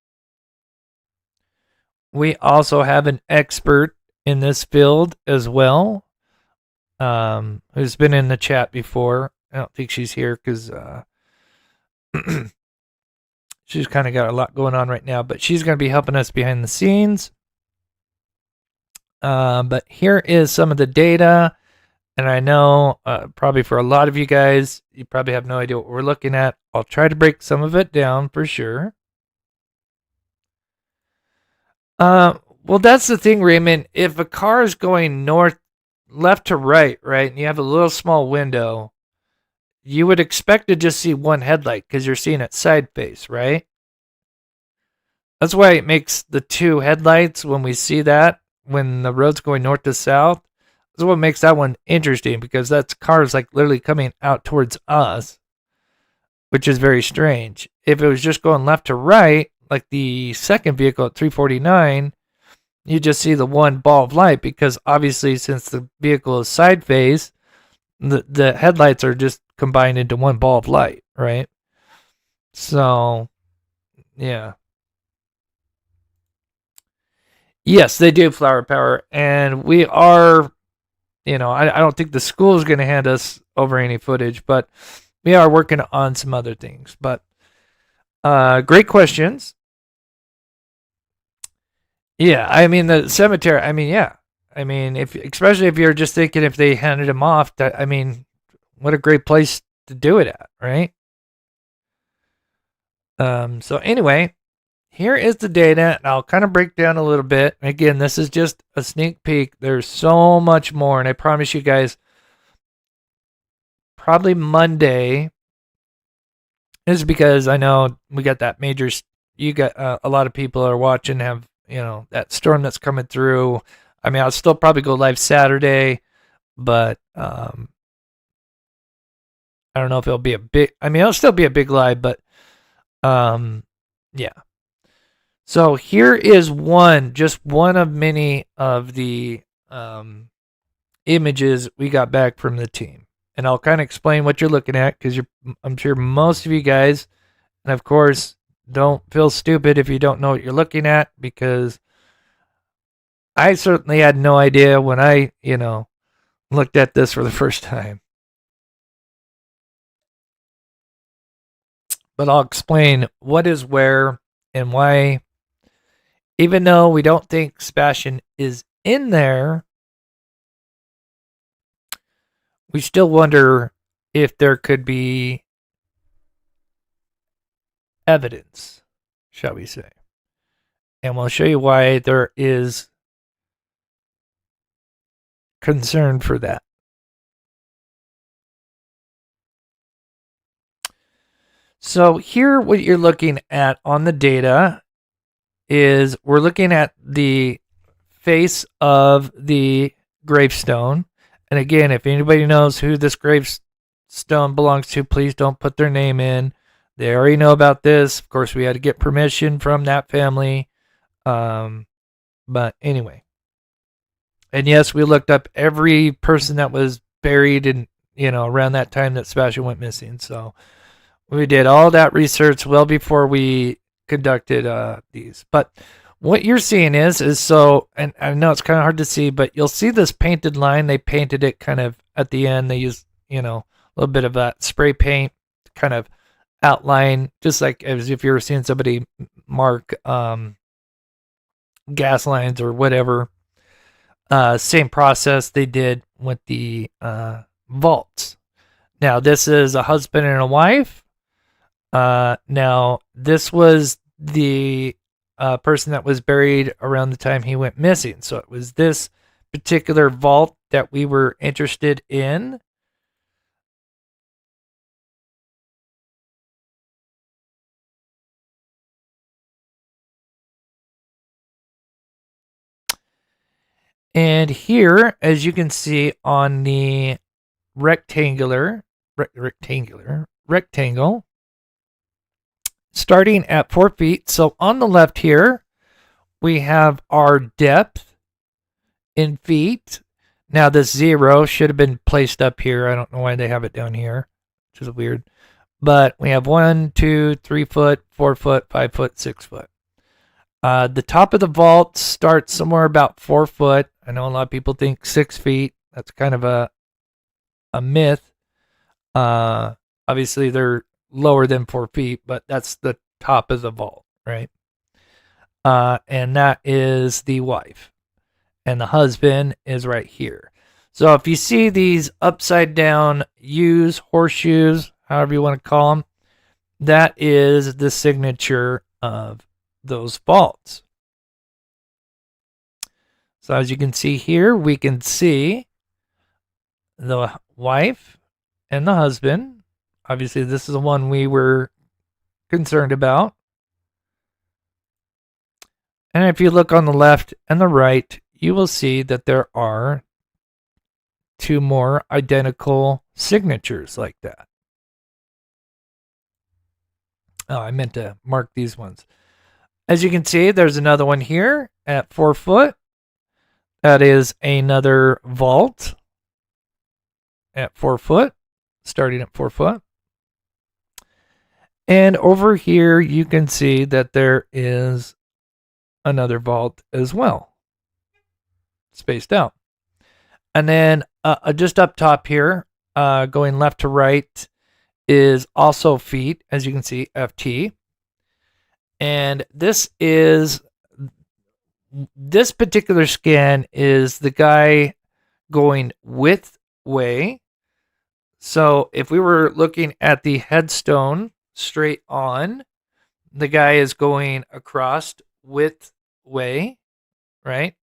We also have an expert in this field as well, who's been in the chat before. I don't think she's here because she's kind of got a lot going on right now, but she's going to be helping us behind the scenes. But here is some of the data, and I know probably for a lot of you guys, you probably have no idea what we're looking at. I'll try to break some of it down for sure. Well, that's the thing, Raymond. If a car is going left to right, and you have a little small window, you would expect to just see one headlight because you're seeing it side face, right? That's why it makes the two headlights when we see that, when the road's going north to south. That's what makes that one interesting, because that's cars like literally coming out towards us, which is very strange. If it was just going left to right, like the second vehicle at 349, you just see the one ball of light, because obviously since the vehicle is side face, the headlights are just combined into one ball of light, right? So, yeah. Yes, they do flower power, and we are, I don't think the school is going to hand us over any footage, but we are working on some other things. But great questions. Yeah, I mean, the cemetery, yeah. Especially if you're just thinking if they handed him off, what a great place to do it at, right? So anyway, here is the data, and I'll kind of break down a little bit. Again, this is just a sneak peek. There's so much more, and I promise you guys, probably Monday, this is because I know we got that major, you got a lot of people are watching, have, that storm that's coming through. I'll still probably go live Saturday, but I don't know if it'll be a big, it'll still be a big live, but yeah. So here is just one of many of the images we got back from the team. And I'll kind of explain what you're looking at, because I'm sure most of you guys, and of course, don't feel stupid if you don't know what you're looking at, because I certainly had no idea when I, looked at this for the first time. But I'll explain what is where and why. Even though we don't think Sebastian is in there, we still wonder if there could be evidence, shall we say. And we'll show you why there is concern for that. So here, what you're looking at on the data is we're looking at the face of the gravestone. And again, if anybody knows who this gravestone belongs to, please don't put their name in. They already know about this. Of course, we had to get permission from that family. But anyway. And yes, we looked up every person that was buried in, around that time that Sebastian went missing. So we did all that research well before we conducted these. But what you're seeing is so, and I know it's kind of hard to see, but you'll see this painted line. They painted it kind of at the end. They used, a little bit of that spray paint to kind of outline, just like as if you were seeing somebody mark gas lines or whatever. Same process they did with the vaults. Now, this is a husband and a wife. Now, this was the person that was buried around the time he went missing. So it was this particular vault that we were interested in. And here, as you can see on the rectangle, starting at 4 feet. So on the left here, we have our depth in feet. Now this 0 should have been placed up here. I don't know why they have it down here, which is weird. But we have 1, 2, 3 foot, 4 foot, 5 foot, 6 foot. The top of the vault starts somewhere about 4 foot. I know a lot of people think 6 feet. That's kind of a myth. Obviously, they're lower than 4 feet, but that's the top of the vault, right? And that is the wife. And the husband is right here. So if you see these upside down U's, horseshoes, however you want to call them, that is the signature of those vaults. So as you can see here, we can see the wife and the husband. Obviously, this is the one we were concerned about. And if you look on the left and the right, you will see that there are 2 more identical signatures like that. Oh, I meant to mark these ones. As you can see, there's another one here at 4 foot. That is another vault at 4 foot, starting at 4 foot. And over here, you can see that there is another vault as well, spaced out. And then just up top here, going left to right, is also feet, as you can see, FT. And this particular scan is the guy going width way. So if we were looking at the headstone straight on, the guy is going across width way, right?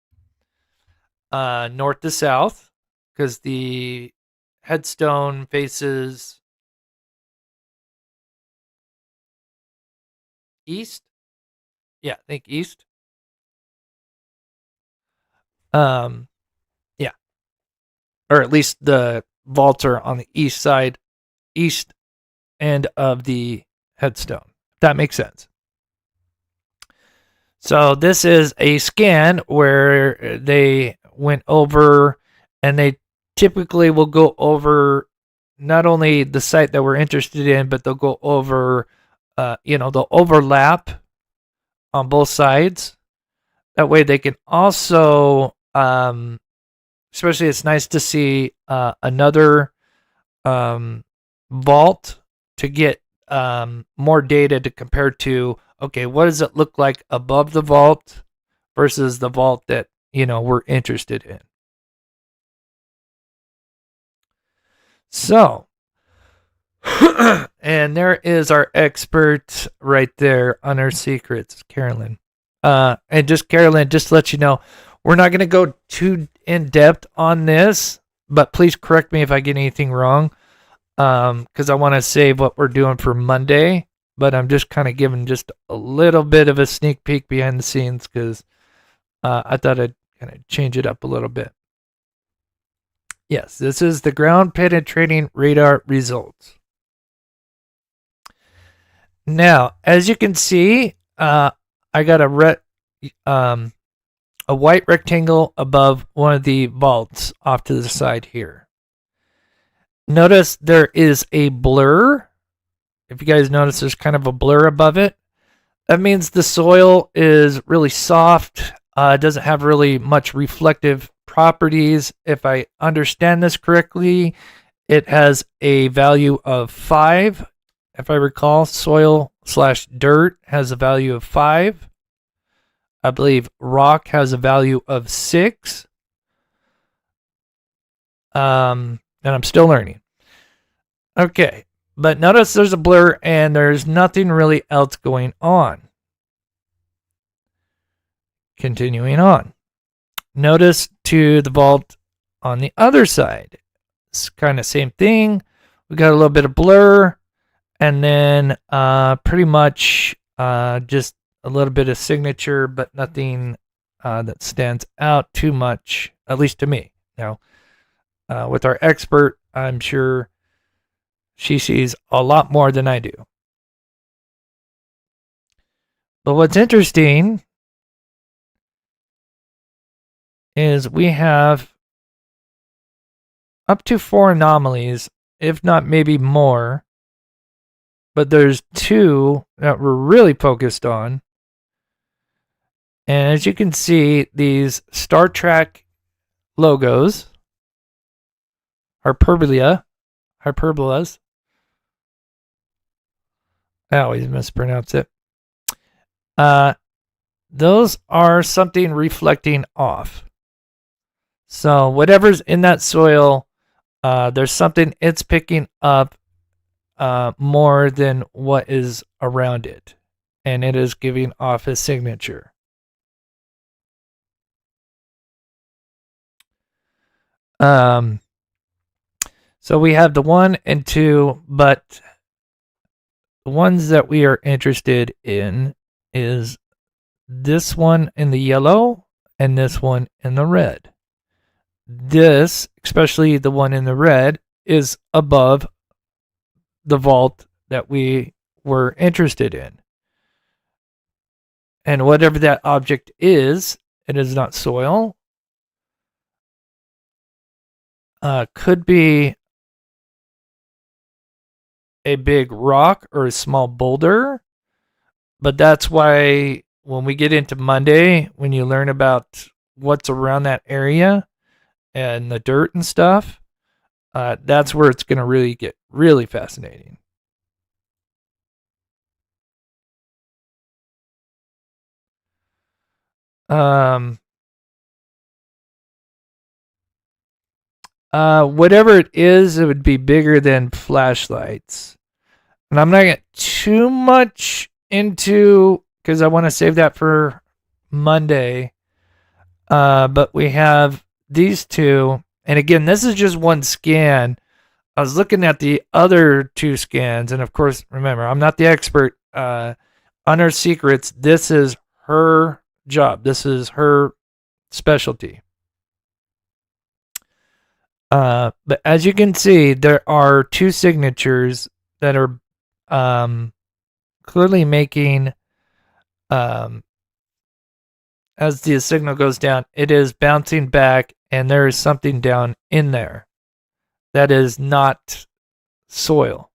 North to south, because the headstone faces east. Yeah, I think east. Yeah. Or at least the vaults are on the east side, east end of the headstone. If that makes sense. So this is a scan where they went over, and they typically will go over not only the site that we're interested in, but they'll go over, they'll overlap on both sides. That way they can also, especially it's nice to see another vault to get more data to compare to, okay, what does it look like above the vault versus the vault that, we're interested in. So, and there is our expert right there on our secrets, Carolyn. And just Carolyn, just to let you know, we're not going to go too in depth on this, but please correct me if I get anything wrong, because I want to save what we're doing for Monday. But I'm just kind of giving just a little bit of a sneak peek behind the scenes, because I thought I'd kind of change it up a little bit. Yes, this is the ground penetrating radar results. Now, as you can see, I got a white rectangle above one of the vaults off to the side here. Notice there is a blur. If you guys notice, there's kind of a blur above it. That means the soil is really soft. It doesn't have really much reflective properties. If I understand this correctly, it has a value of 5 if I recall, soil/dirt has a value of 5. I believe rock has a value of 6. And I'm still learning. Okay, but notice there's a blur and there's nothing really else going on. Continuing on. Notice to the vault on the other side. It's kind of same thing. We got a little bit of blur, and then pretty much just a little bit of signature, but nothing that stands out too much, at least to me. Now, with our expert, I'm sure she sees a lot more than I do. But what's interesting is we have up to 4 anomalies, if not maybe more. But there's 2 that we're really focused on. And as you can see, these Star Trek logos, hyperbolas. I always mispronounce it. Those are something reflecting off. So whatever's in that soil, there's something it's picking up more than what is around it. And it is giving off a signature. So we have the 1 and 2, but the ones that we are interested in is this one in the yellow and this one in the red. This, especially the one in the red, is above the vault that we were interested in. And whatever that object is, it is not soil. Could be a big rock or a small boulder. But that's why when we get into Monday, when you learn about what's around that area and the dirt and stuff, that's where it's going to really get really fascinating. Whatever it is, it would be bigger than flashlights. And I'm not going to get too much into, because I want to save that for Monday. But we have these 2. And again, this is just one scan. I was looking at the other 2 scans. And of course, remember, I'm not the expert. On her secrets, this is her job. This is her specialty. But as you can see, there are 2 signatures that are clearly making, as the signal goes down, it is bouncing back, and there is something down in there that is not soil.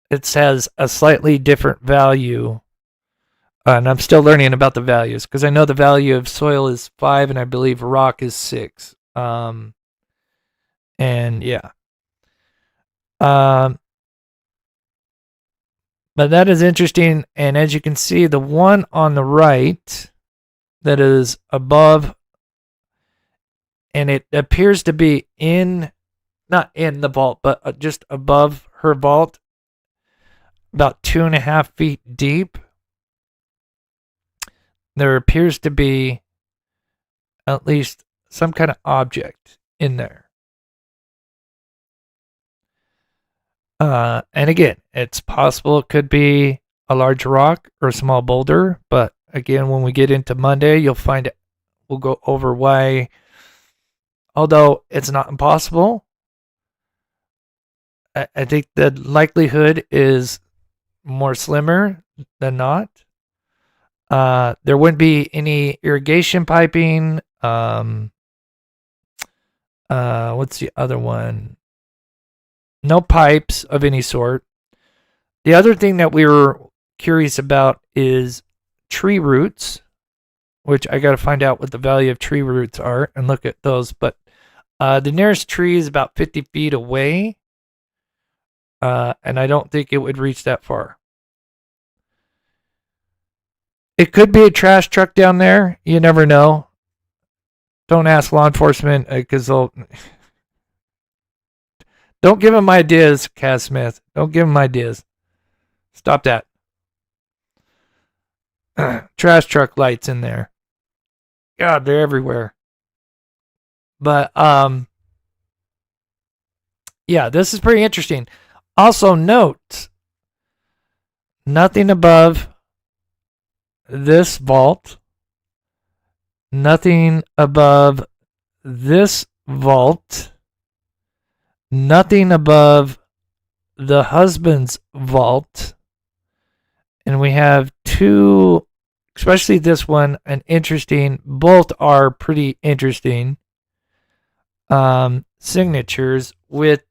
It has a slightly different value. And I'm still learning about the values, because I know the value of soil is 5 and I believe rock is 6. And yeah. But that is interesting. And as you can see, the one on the right that is above, and it appears to be not in the vault, but just above her vault, about 2.5 feet deep. There appears to be at least some kind of object in there. And again, it's possible it could be a large rock or a small boulder, but again, when we get into Monday, you'll find it. We'll go over why, although it's not impossible, I think the likelihood is more slimmer than not. There wouldn't be any irrigation piping. What's the other one? No pipes of any sort. The other thing that we were curious about is tree roots, which I got to find out what the value of tree roots are and look at those. But the nearest tree is about 50 feet away. And I don't think it would reach that far. It could be a trash truck down there. You never know. Don't ask law enforcement because they'll. Don't give them ideas, Cass Smith. Don't give them ideas. Stop that. Trash truck lights in there. God, they're everywhere. But yeah, this is pretty interesting. Also note, nothing above this vault. Nothing above this vault. Nothing above the husband's vault. And we have two, especially this one, an interesting, both are pretty interesting signatures with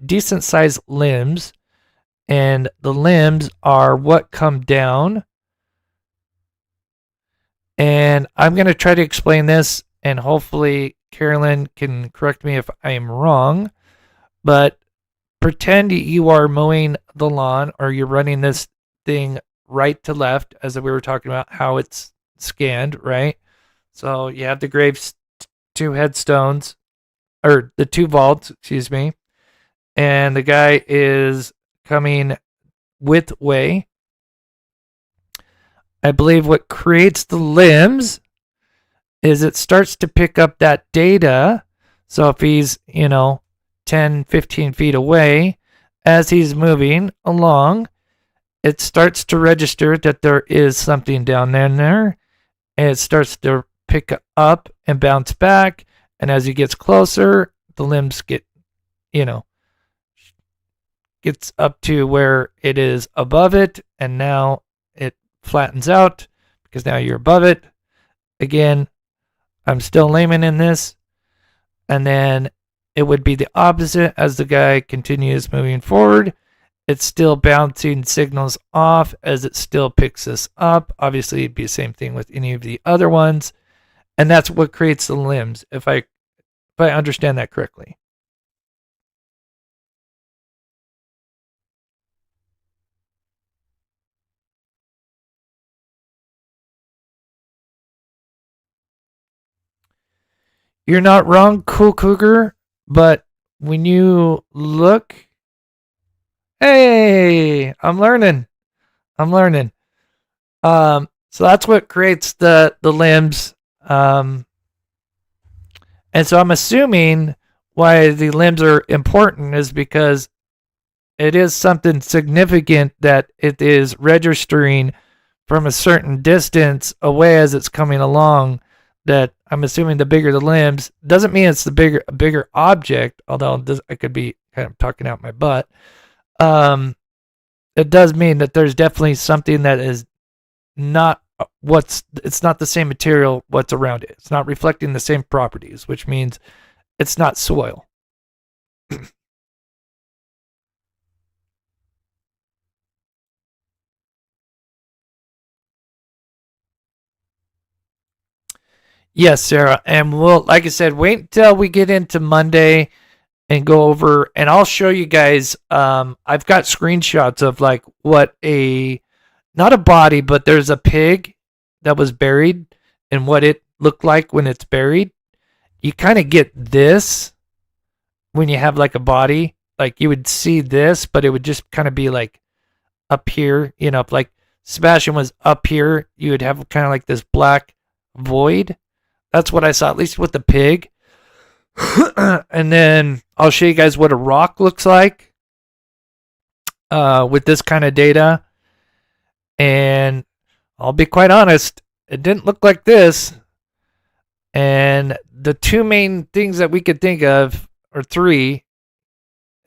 decent sized limbs. And the limbs are what come down. And I'm going to try to explain this, and hopefully Carolyn can correct me if I'm wrong. But pretend you are mowing the lawn, or you're running this thing right to left, as we were talking about how it's scanned, right? So you have the graves, two headstones, or the two vaults, excuse me. And the guy is coming with way. I believe what creates the limbs is it starts to pick up that data. So if he's, 10, 15 feet away, as he's moving along, it starts to register that there is something down there. And it starts to pick up and bounce back. And as he gets closer, the limbs get, gets up to where it is above it. And now it flattens out because now you're above it. Again, I'm still layman in this. And then it would be the opposite as the guy continues moving forward. It's still bouncing signals off as it still picks this up. Obviously, it'd be the same thing with any of the other ones. And that's what creates the limbs, if I understand that correctly. You're not wrong, Cool Cougar, but when you look, hey, I'm learning. So that's what creates the limbs. And so I'm assuming why the limbs are important is because it is something significant that it is registering from a certain distance away as it's coming along. That I'm assuming the bigger the limbs doesn't mean it's the bigger object, although I could be kind of talking out my butt. It does mean that there's definitely something that is not it's not the same material what's around it. It's not reflecting the same properties, which means it's not soil. Yes, Sarah. And we'll, like I said, wait until we get into Monday and go over, and I'll show you guys. I've got screenshots of like what not a body, but there's a pig that was buried and what it looked like when it's buried. You kind of get this when you have like a body. Like you would see this, but it would just kind of be like up here. If like Sebastian was up here, you would have kind of like this black void. That's what I saw, at least with the pig. And then I'll show you guys what a rock looks like with this kind of data. And I'll be quite honest, it didn't look like this. And the two main things that we could think of, or three,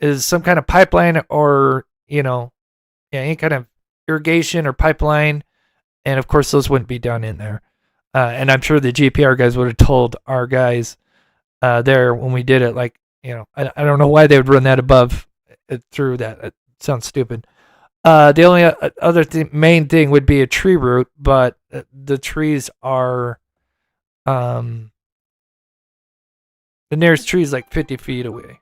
is some kind of pipeline or, any kind of irrigation or pipeline. And of course, those wouldn't be down in there. And I'm sure the GPR guys would have told our guys there when we did it, like, I don't know why they would run that above through that. It sounds stupid. The only other main thing would be a tree root, but the trees are, the nearest tree is like 50 feet away.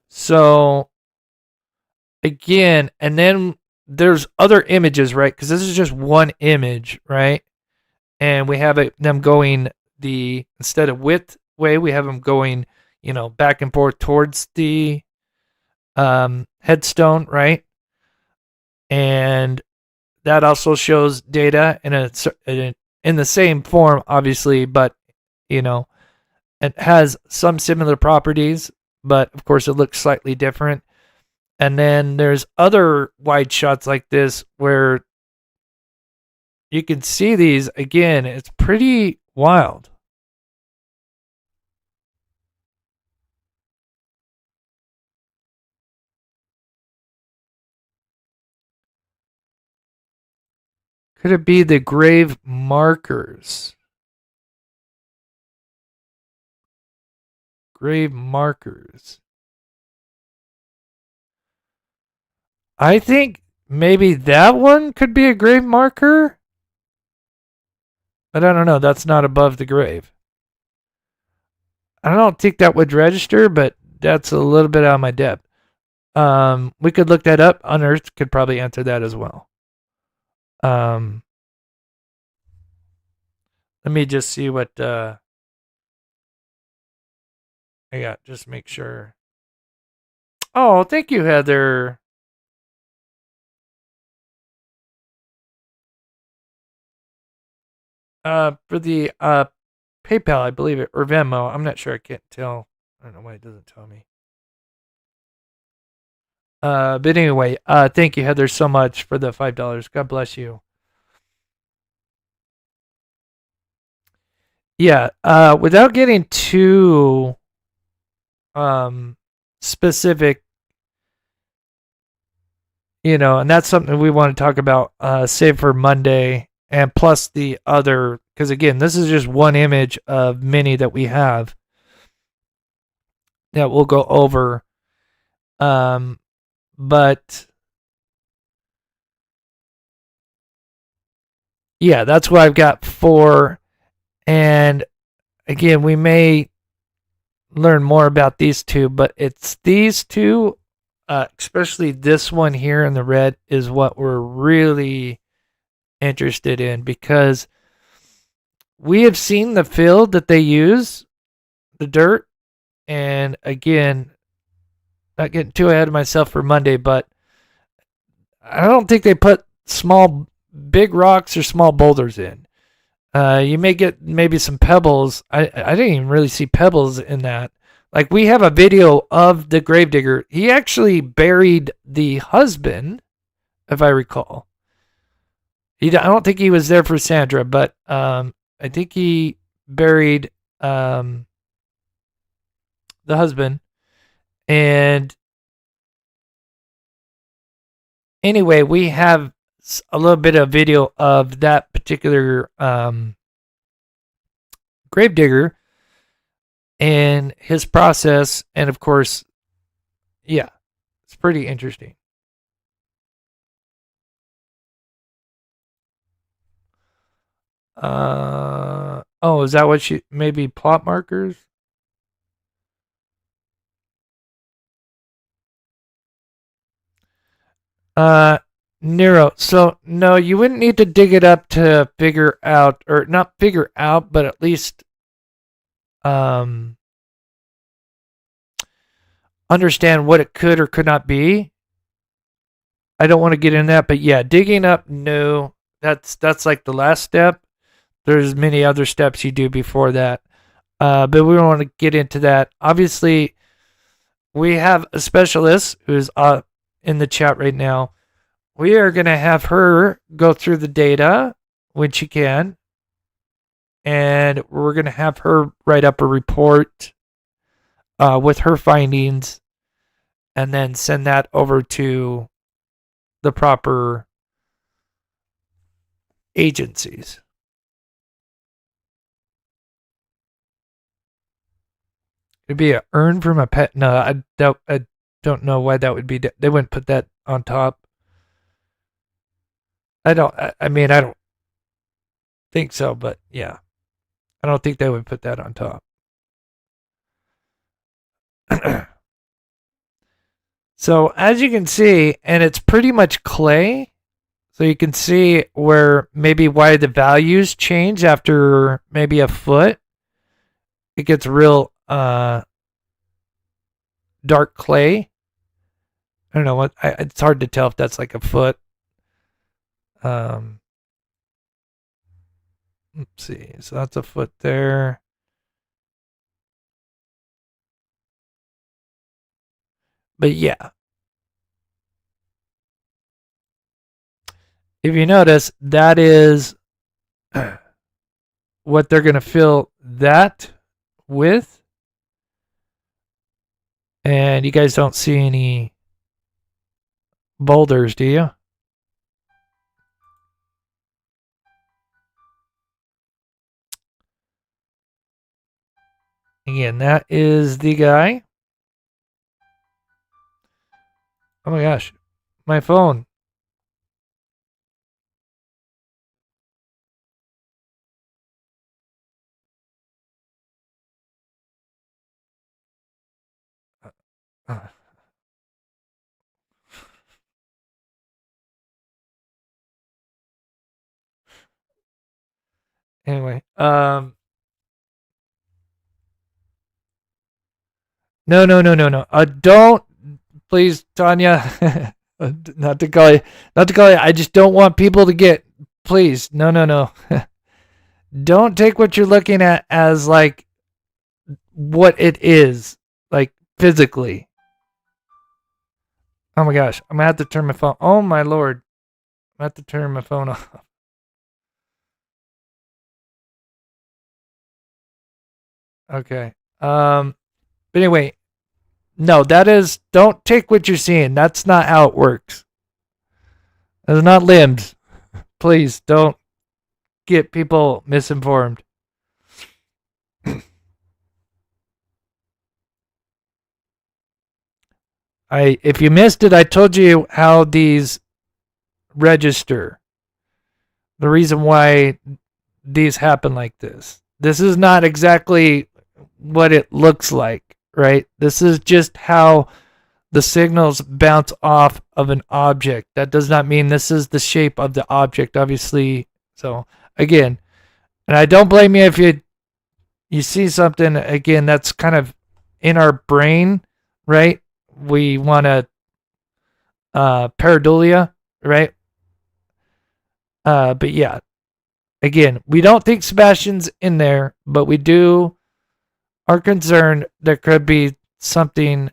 So again, and then there's other images, right? Because this is just one image, right? And we have them going instead of width way, we have them going, back and forth towards the headstone, right? And that also shows data in the same form, obviously, but it has some similar properties, but of course it looks slightly different. And then there's other wide shots like this where you can see these again. It's pretty wild. Could it be the grave markers? Grave markers. I think maybe that one could be a grave marker. But I don't know. That's not above the grave. I don't think that would register, but that's a little bit out of my depth. We could look that up. Unearthed could probably answer that as well. Let me just see what I got. Just make sure. Oh, thank you, Heather. For the PayPal, I believe it, or Venmo. I'm not sure. I can't tell. I don't know why it doesn't tell me. But anyway, thank you, Heather, so much for the $5. God bless you. Yeah. Without getting too specific, and that's something we want to talk about. Save for Monday, and plus the other, because again, this is just one image of many that we have that we'll go over. But yeah, that's what I've got for. And again, we may learn more about these two, but it's these two, especially this one here in the red, is what we're really interested in, because we have seen the field that they use, the dirt. And again, not getting too ahead of myself for Monday, but I don't think they put big rocks or small boulders in. You may get maybe some pebbles. I didn't even really see pebbles in that. Like, we have a video of the gravedigger. He actually buried the husband, if I recall. I don't think he was there for Sandra, but I think he buried the husband. And anyway, we have a little bit of video of that particular gravedigger and his process. And of course, yeah, it's pretty interesting. Oh, is that what maybe plot markers? Nero. So no, you wouldn't need to dig it up to figure out, or not figure out, but at least understand what it could or could not be. I don't want to get in that, but yeah, digging up, no, that's like the last step. There's many other steps you do before that, but we don't want to get into that. Obviously, we have a specialist who's in the chat right now. We are going to have her go through the data when she can, and we're going to have her write up a report with her findings, and then send that over to the proper agencies. It'd be an urn from a pet. No, I don't know why that would be. They wouldn't put that on top. I don't think so, but yeah. I don't think they would put that on top. So as you can see, and it's pretty much clay. So you can see where maybe why the values change after maybe a foot. It gets real dark clay. I don't know what. It's hard to tell if that's like a foot. Let's see. So that's a foot there. But yeah. If you notice, that is what they're going to fill that with. And you guys don't see any boulders, do you? Again, that is the guy. Oh my gosh, my phone. Anyway, no. Don't, please, Tanya. Not to call you. I just don't want people to get. Please, no. Don't take what you're looking at as like what it is, like physically. Oh my gosh, I'm gonna have to turn my phone. Oh my lord, I'm gonna have to turn my phone off. Okay. But anyway, no, that is, don't take what you're seeing. That's not how it works. It's not limbs. Please don't get people misinformed. If you missed it, I told you how these register. The reason why these happen like this. This is not exactly what it looks like, right? This is just how the signals bounce off of an object. That does not mean this is the shape of the object, obviously. So again, and I don't blame you if you see something, again, that's kind of in our brain, right? We want to pareidolia, right? But yeah, again, we don't think Sebastian's in there, but we are concerned there could be something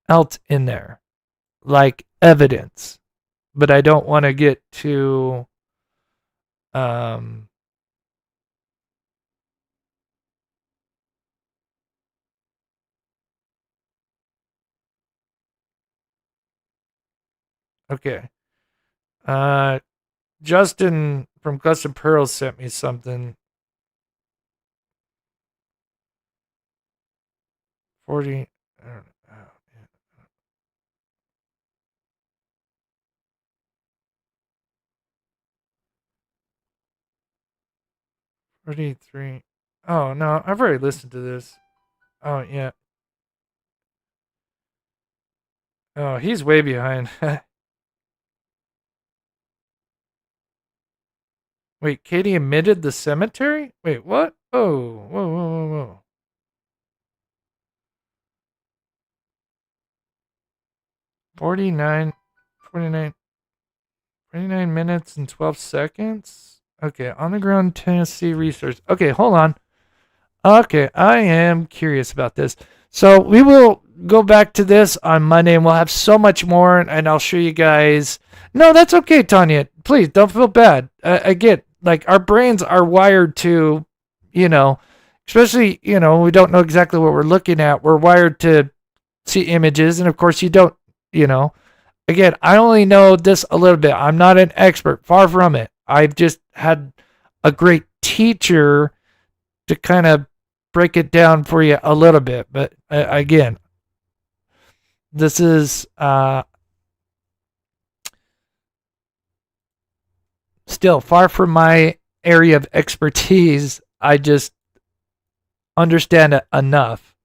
else in there, like evidence. But I don't want to get too okay. Justin from Custom Pearls sent me something. 40. I don't know. 43. Oh no, I've already listened to this. Oh yeah. Oh, he's way behind. Wait, Katie admitted the cemetery? Wait, what? Oh, whoa. 49 minutes and 12 seconds. Okay, on the ground Tennessee research. Okay, hold on. Okay, I am curious about this. So we will go back to this on Monday and we'll have so much more and I'll show you guys. No, that's okay, Tanya. Please don't feel bad. I get, like, our brains are wired to, especially, we don't know exactly what we're looking at. We're wired to see images. And of course, you don't, again, I only know this a little bit. I'm not an expert, far from it. I've just had a great teacher to kind of break it down for you a little bit. But again, this is still far from my area of expertise. I just understand it enough.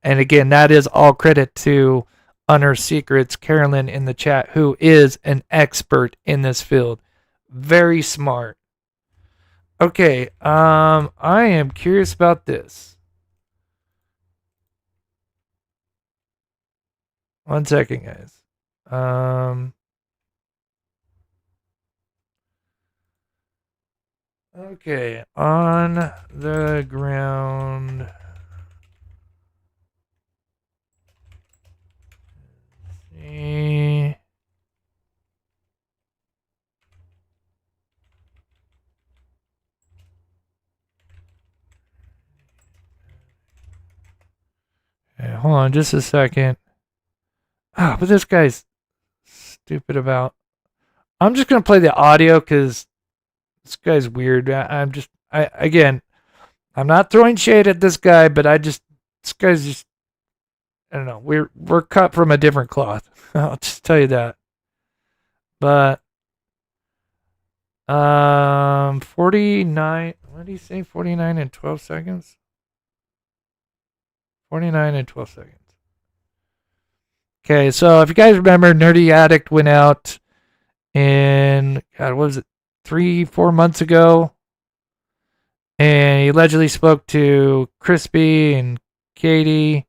And again, that is all credit to on her secrets. Carolyn in the chat, who is an expert in this field. Very smart. Okay, I am curious about this. One second, guys. Okay, on the ground. Let's see. Okay, hold on just a second. Ah, but this guy's stupid about. I'm just gonna play the audio because this guy's weird. I'm not throwing shade at this guy, but this guy's just, I don't know. We're cut from a different cloth. I'll just tell you that. But 49. What did he say? 49 and 12 seconds. 49 and 12 seconds. Okay, so if you guys remember, Nerdy Addict went out in, God, what was it, 3-4 months ago, and he allegedly spoke to Crispy and Katie.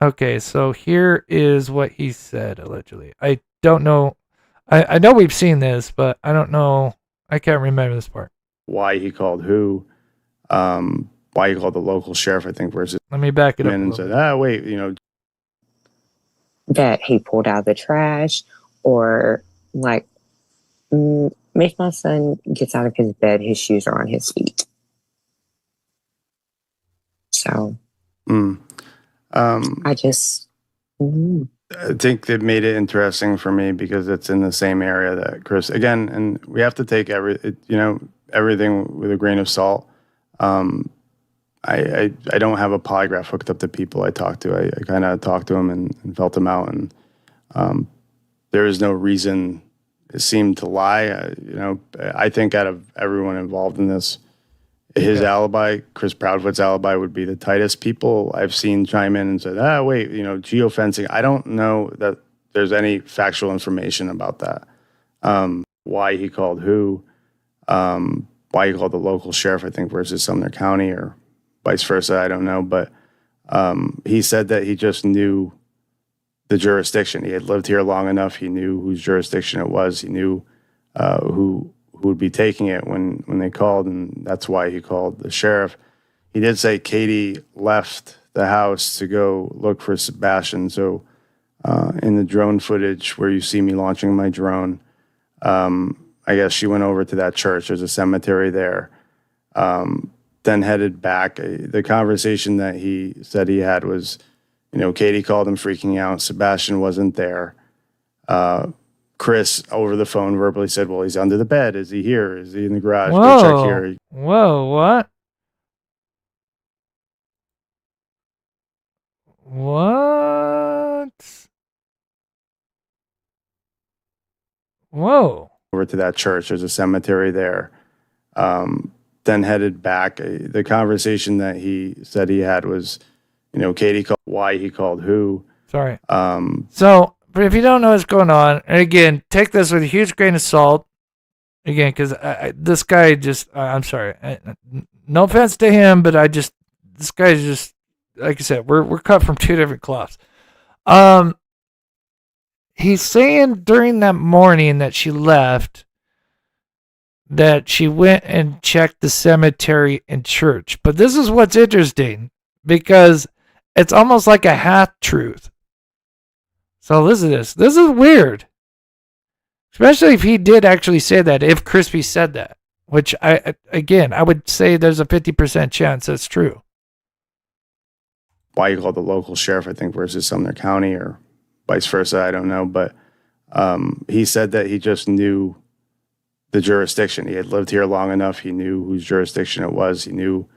Okay, so here is what he said allegedly. I don't know. I know we've seen this, but I don't know. I can't remember this part. Why he called who? Why he called the local sheriff? I think versus. Let me back it up. And said, wait, that he pulled out of the trash, or like, if my son gets out of his bed, his shoes are on his feet. So, I just. I think that made it interesting for me because it's in the same area that Chris, again, and we have to take everything with a grain of salt. I don't have a polygraph hooked up to people I talked to. I kind of talked to them and felt them out, and there is no reason it seemed to lie. I think out of everyone involved in this, his alibi, Chris Proudfoot's alibi, would be the tightest. People I've seen chime in and said, wait, geofencing. I don't know that there's any factual information about that. Why he called who? Why he called the local sheriff, I think, versus Sumner County or vice versa. I don't know. But he said that he just knew the jurisdiction. He had lived here long enough. He knew whose jurisdiction it was. He knew who would be taking it when they called, and that's why he called the sheriff. He did say Katie left the house to go look for Sebastian. So in the drone footage where you see me launching my drone, I guess she went over to that church. There's a cemetery there. Then headed back. The conversation that he said he had was, Katie called him freaking out. Sebastian wasn't there. Chris over the phone verbally said, well, he's under the bed. Is he here? Is he in the garage? Whoa. Go check here. Whoa, what? What? Whoa. Over to that church. There's a cemetery there. Then headed back. The conversation that he said he had was, Katie called, why he called who. Sorry. But if you don't know what's going on, and again, take this with a huge grain of salt. Again, because this guy just, I'm sorry. No offense to him, but this guy's just, like I said, we're cut from two different cloths. He's saying during that morning that she left, that she went and checked the cemetery and church. But this is what's interesting, because it's almost like a half truth. So listen to this. This is weird. Especially if he did actually say that, if Crispy said that. Which, I would say there's a 50% chance that's true. Why he called the local sheriff, I think, versus Sumner County or vice versa, I don't know. But he said that he just knew the jurisdiction. He had lived here long enough. He knew whose jurisdiction it was. He knew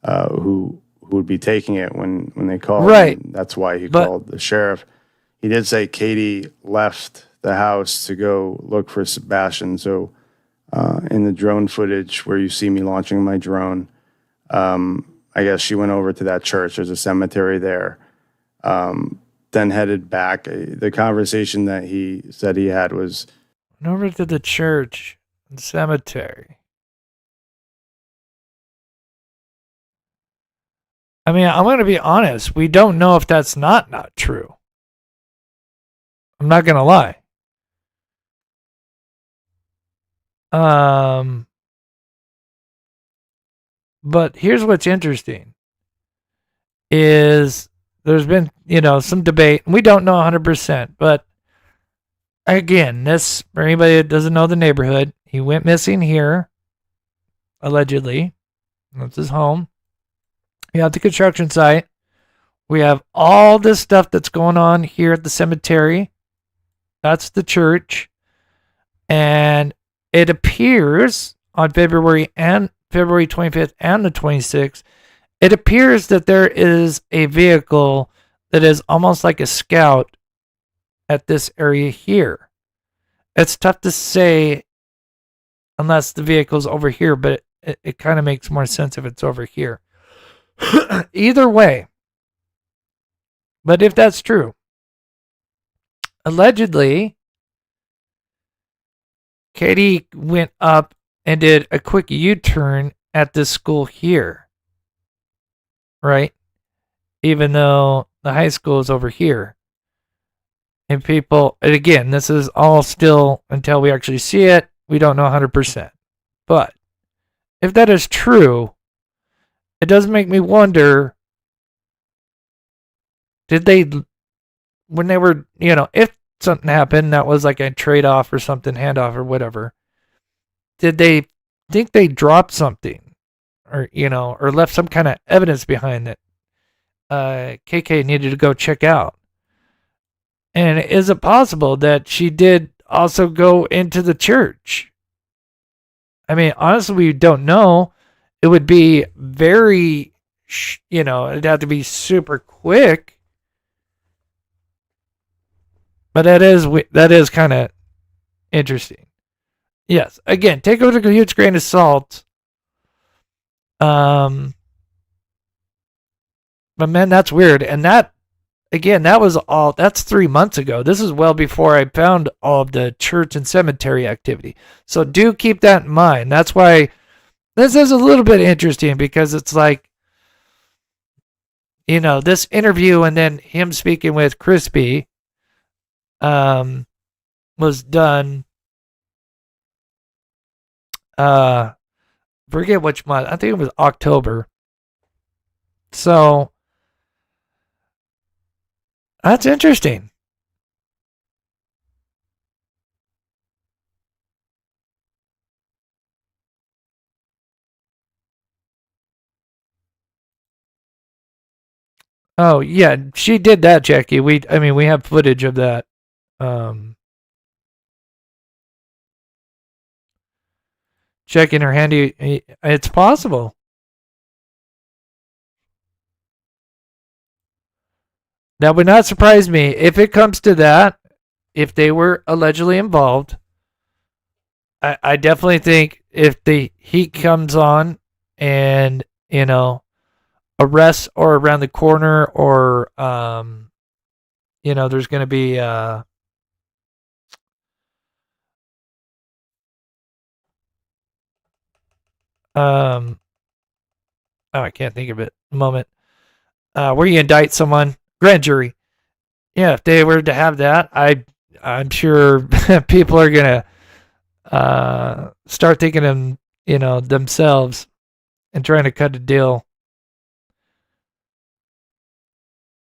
who would be taking it when they called. Right. And that's why he called the sheriff. He did say Katie left the house to go look for Sebastian. So in the drone footage where you see me launching my drone, I guess she went over to that church. There's a cemetery there. Then then headed back. The conversation that he said he had was went over to the church and cemetery. I mean, I'm going to be honest. We don't know if that's not true. I'm not going to lie. But here's what's interesting is there's been, some debate. We don't know 100%, but again, this, for anybody that doesn't know the neighborhood, he went missing here, allegedly. That's his home. We have the construction site. We have all this stuff that's going on here at the cemetery. That's the church. And it appears on February 25th and the 26th, it appears that there is a vehicle that is almost like a scout at this area here. It's tough to say unless the vehicle's over here, but it kind of makes more sense if it's over here. Either way, but if that's true, allegedly, Katie went up and did a quick U-turn at this school here, right? Even though the high school is over here. And people, and again, this is all still until we actually see it. We don't know 100%. But if that is true, it does make me wonder, did they, when they were, if something happened that was like a trade-off or something, handoff or whatever, did they think they dropped something or, or left some kind of evidence behind that KK needed to go check out? And is it possible that she did also go into the church? I mean, honestly, we don't know. It would be very, it'd have to be super quick. But that is kind of interesting. Yes, again, take it with a huge grain of salt. But man, that's weird. And that, again, that's 3 months ago. This is well before I found all of the church and cemetery activity. So do keep that in mind. That's why this is a little bit interesting, because it's like, this interview and then him speaking with Crispy was done, forget which month. I think it was October. So that's interesting. Oh yeah, she did that, Jackie. We have footage of that. Checking her handy. It's possible. That would not surprise me if it comes to that. If they were allegedly involved, I definitely think if the heat comes on and arrests or around the corner, or there's going to be I can't think of it. A moment. Where you indict someone, grand jury. Yeah, if they were to have that, I'm sure people are gonna start thinking of themselves and trying to cut a deal.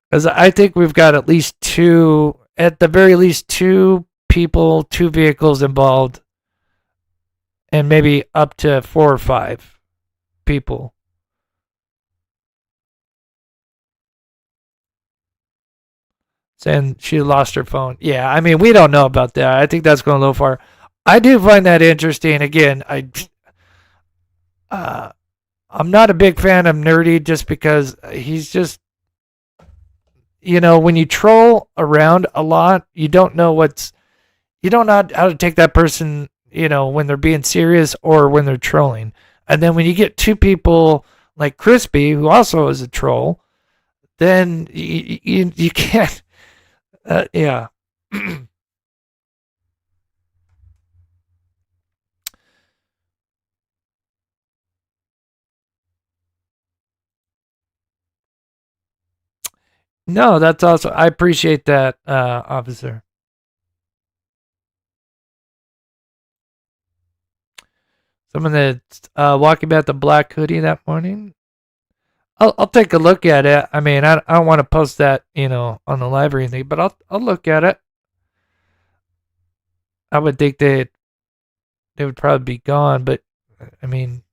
Because I think we've got at the very least two people, two vehicles involved, and maybe up to 4 or 5 people. Saying she lost her phone. Yeah, I mean, we don't know about that. I think that's going a little far. I do find that interesting. Again, I'm not a big fan of Nerdy, just because he's just, when you troll around a lot, you don't know how to take that person, when they're being serious or when they're trolling. And then when you get 2 people like Crispy, who also is a troll, then you can't, Yeah. No, that's also, I appreciate that, officer. Someone that's walking about the black hoodie that morning. I'll take a look at it. I mean, I don't want to post that, on the live or anything, but I'll look at it. I would think they would probably be gone, but I mean,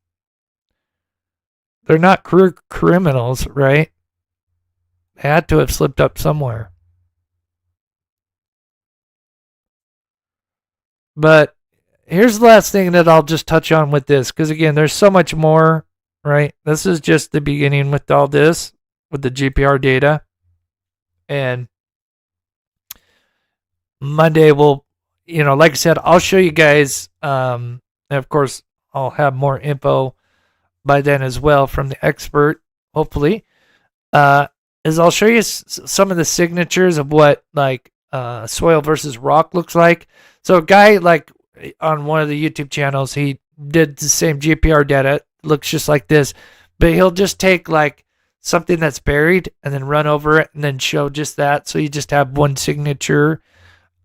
they're not career criminals, right? They had to have slipped up somewhere. But here's the last thing that I'll just touch on with this, because again, there's so much more, right? This is just the beginning with all this, with the GPR data. And Monday will, like I said, I'll show you guys, and of course, I'll have more info by then as well from the expert, hopefully. Is I'll show you some of the signatures of what like soil versus rock looks like. So a guy like on one of the YouTube channels, he did the same GPR data, looks just like this, but he'll just take like something that's buried and then run over it and then show just that. So you just have one signature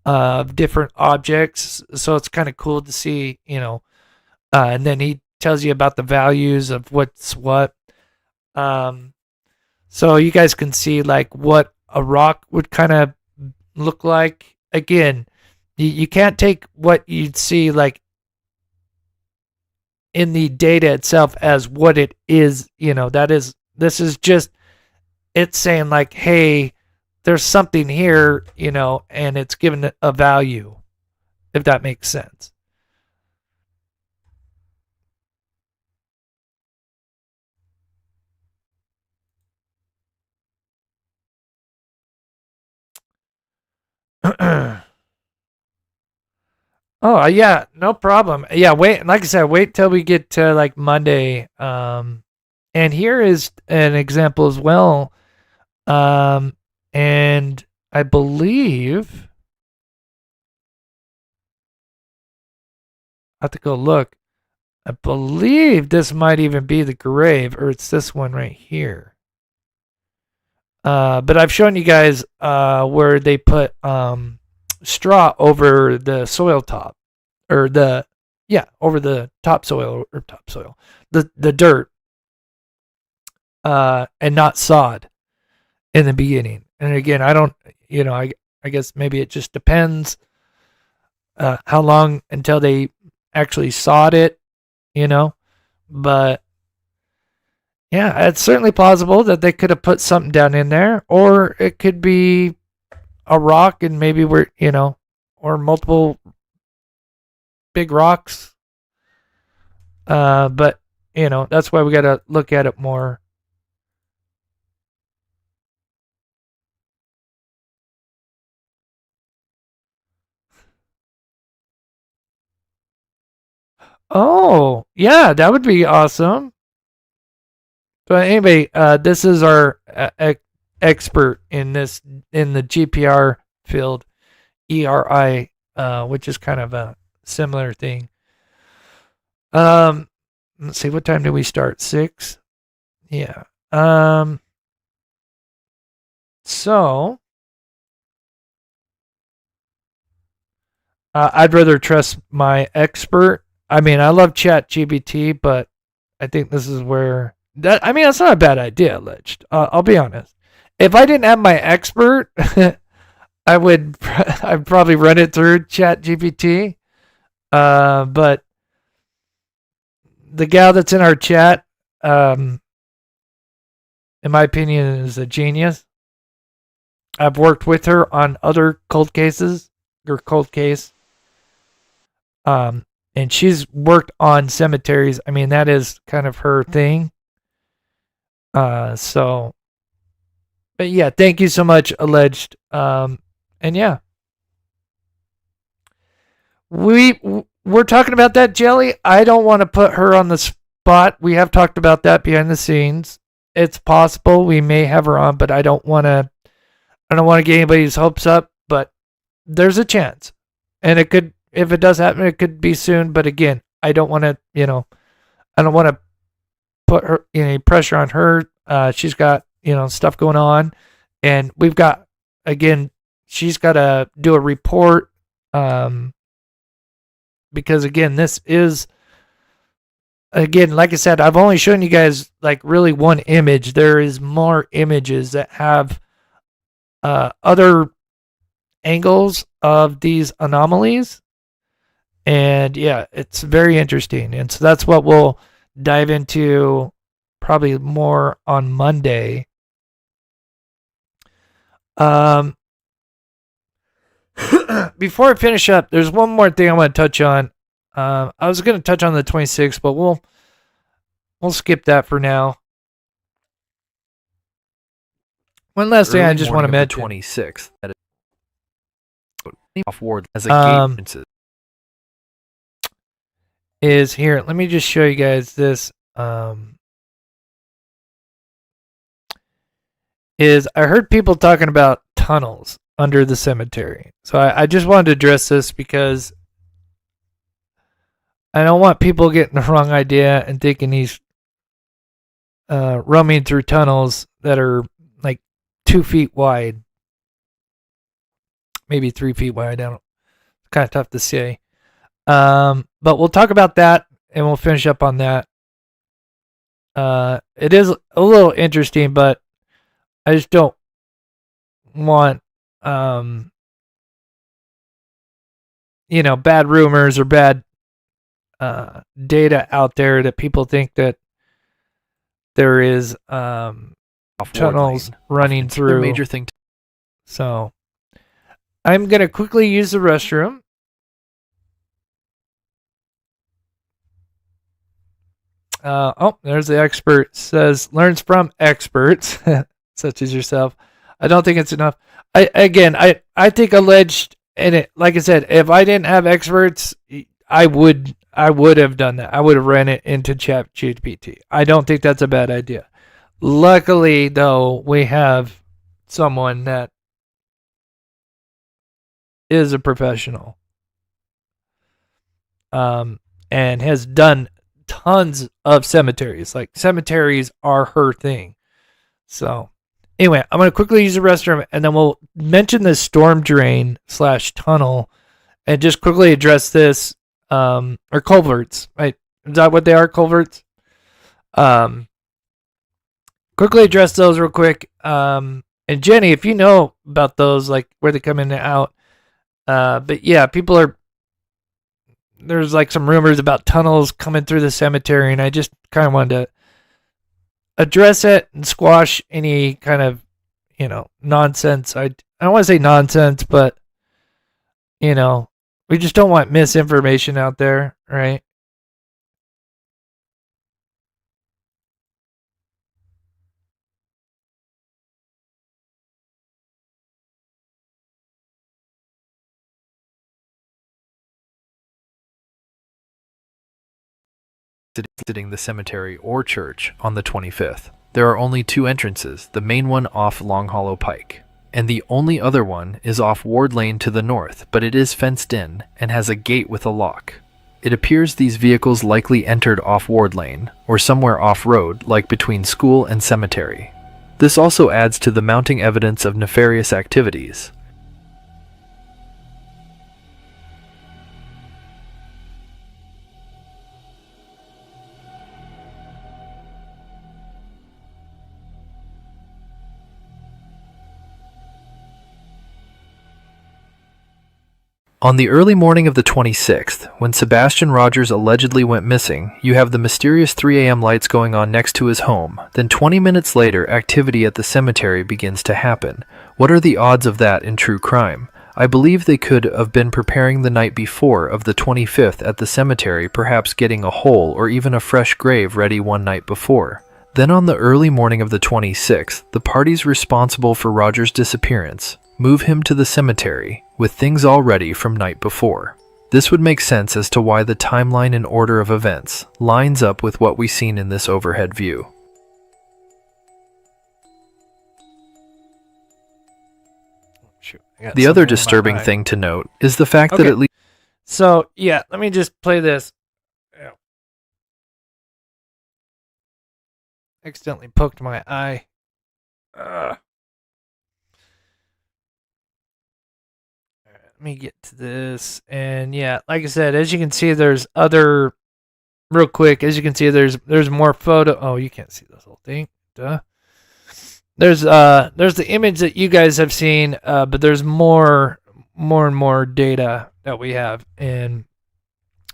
of different objects. So it's kind of cool to see, and then he tells you about the values of what's what. So you guys can see like what a rock would kind of look like. Again, you can't take what you'd see like in the data itself as what it is. This is just, it's saying like, hey, there's something here, and it's given a value, if that makes sense. Oh, yeah, no problem. Yeah, wait, like I said, wait till we get to like Monday. And here is an example as well. And I believe I have to go look. I believe this might even be the grave, or it's this one right here. But I've shown you guys where they put straw over the soil top, or over the topsoil, the dirt, and not sod in the beginning. And again, I don't, I guess maybe it just depends how long until they actually sod it, but yeah, it's certainly plausible that they could have put something down in there, or it could be a rock and maybe or multiple big rocks. But that's why we got to look at it more. Oh, yeah, that would be awesome. But anyway, this is our expert in the GPR field, ERI, which is kind of a similar thing. Let's see, what time did we start? 6? Yeah. So I'd rather trust my expert. I mean, I love ChatGPT, but I think this is where that's not a bad idea, Alleged. I'll be honest. If I didn't have my expert, I'd probably run it through ChatGPT. But the gal that's in our chat, in my opinion, is a genius. I've worked with her on other cold cases, or cold case. And she's worked on cemeteries. I mean, that is kind of her thing. But yeah, thank you so much, Alleged. And yeah, we're talking about that, Jelly. I don't want to put her on the spot. We have talked about that behind the scenes. It's possible we may have her on, but I don't want to get anybody's hopes up. there's a chance, and it could, if it does happen, it could be soon. But again, I don't want to, I don't want to put her any pressure on her. She's got, stuff going on, and we've got, again, she's got to do a report, because again, this is, again, like I said, I've only shown you guys like really one image. There is more images that have other angles of these anomalies, and yeah, it's very interesting. And so that's what we'll dive into probably more on Monday. Before I finish up, there's one more thing I want to touch on. I was going to touch on the 26th, but we'll skip that for now. One last thing I just want to mention. 26th. That is off ward as a gate is here. Let me just show you guys this. Is I heard people talking about tunnels under the cemetery. So I just wanted to address this because I don't want people getting the wrong idea and thinking he's roaming through tunnels that are like 2 feet wide, maybe 3 feet wide. It's kind of tough to say. But we'll talk about that and we'll finish up on that. It is a little interesting, but I just don't want, bad rumors or bad data out there that people think that there is tunnels running through. Major thing. So I'm going to quickly use the restroom. There's the expert. Says learns from experts such as yourself. I don't think it's enough. I think alleged, and it, like I said, if I didn't have experts, I would have done that. I would have ran it into ChatGPT. I don't think that's a bad idea. Luckily, though, we have someone that is a professional, and has done tons of cemeteries. Like, cemeteries are her thing. So anyway, I'm going to quickly use the restroom, and then we'll mention this storm drain / tunnel and just quickly address this, or culverts, right? Is that what they are, culverts? Quickly address those real quick. And Jenny, if you know about those, like where they come in and out. But yeah, there's like some rumors about tunnels coming through the cemetery, and I just kind of wanted to address it and squash any kind of, nonsense. I don't want to say nonsense, but, we just don't want misinformation out there, right? Visiting the cemetery or church on the 25th. There are only 2 entrances, the main one off Long Hollow Pike, and the only other one is off Ward Lane to the north, but it is fenced in and has a gate with a lock. It appears these vehicles likely entered off Ward Lane, or somewhere off-road, like between school and cemetery. This also adds to the mounting evidence of nefarious activities. On the early morning of the 26th, when Sebastian Rogers allegedly went missing, you have the mysterious 3 a.m. lights going on next to his home. Then 20 minutes later, activity at the cemetery begins to happen. What are the odds of that in true crime? I believe they could have been preparing the night before of the 25th at the cemetery, perhaps getting a hole or even a fresh grave ready one night before. Then on the early morning of the 26th, the parties responsible for Rogers' disappearance move him to the cemetery, with things all ready from night before. This would make sense as to why the timeline and order of events lines up with what we've seen in this overhead view. Shoot, I got The other something in my disturbing eye. thing to note is the fact that Okay. at least. So, yeah, let me just play this. Yeah. Accidentally poked my eye. Let me get to this. And yeah, like I said, as you can see, there's other. Real quick, as you can see, there's more photo. Oh, you can't see this whole thing. Duh. There's the image that you guys have seen, but there's more and more data that we have. And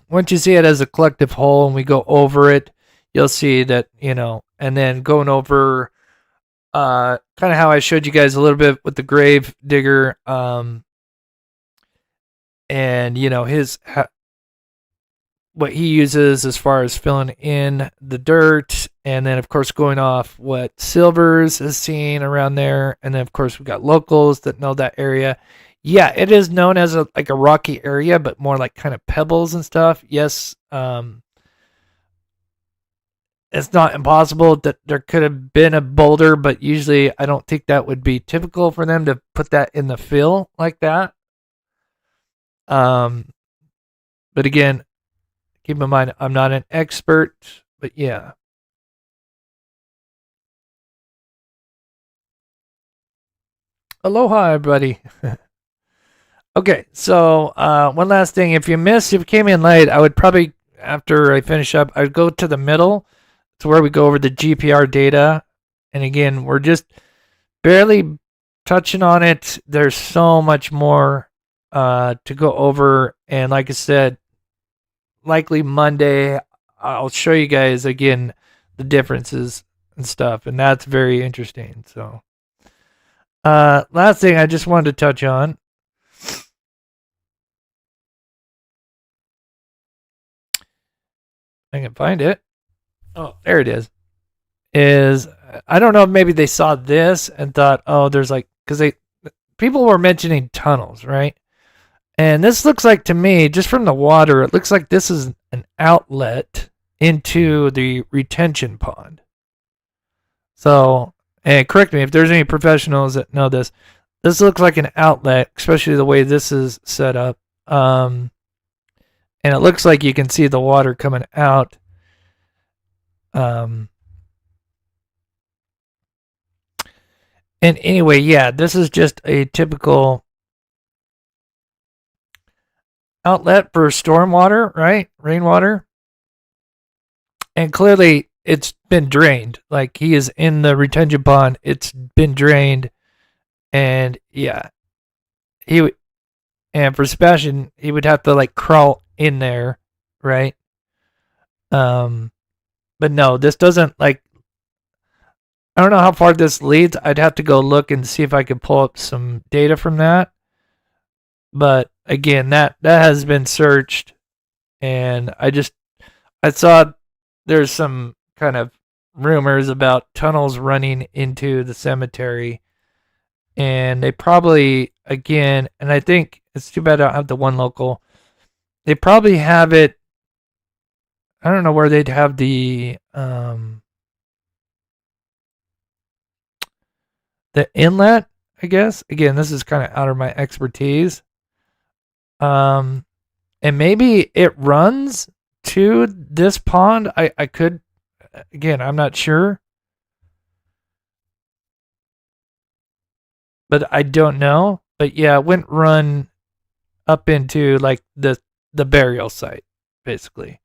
once you see it as a collective whole and we go over it, you'll see that, and then going over kind of how I showed you guys a little bit with the grave digger, and his what he uses as far as filling in the dirt, and then of course going off what Silvers is seen around there, and then of course we got locals that know that area. Yeah, it is known as a rocky area, but more like kind of pebbles and stuff. Yes, it's not impossible that there could have been a boulder, but usually I don't think that would be typical for them to put that in the fill like that. But again, keep in mind, I'm not an expert, but yeah. Aloha, everybody. Okay, so one last thing. If you came in late, I would probably, after I finish up, I'd go to the middle to where we go over the GPR data. And again, we're just barely touching on it. There's so much more to go over. And like I said, likely Monday, I'll show you guys again the differences and stuff. And that's very interesting. So last thing I just wanted to touch on. I can find it. Oh, there it is. I don't know if maybe they saw this and thought, oh, there's because people were mentioning tunnels, right? And this looks like, to me, just from the water, it looks like this is an outlet into the retention pond. So, and correct me if there's any professionals that know this. This looks like an outlet, especially the way this is set up. And it looks like you can see the water coming out. And anyway, yeah, this is just a typical outlet for stormwater, right? Rainwater. And clearly it's been drained. Like, he is in the retention pond. It's been drained. And yeah, and for Sebastian, he would have to crawl in there, right? But no, this doesn't I don't know how far this leads. I'd have to go look and see if I could pull up some data from that. But again, that has been searched, and I saw there's some kind of rumors about tunnels running into the cemetery, and they probably, again, and I think it's too bad I don't have the one local. They probably have it. I don't know where they'd have the inlet, I guess. Again, this is kind of out of my expertise. And maybe it runs to this pond. I could, again, I'm not sure. But I don't know. But yeah, it wouldn't run up into the burial site, basically.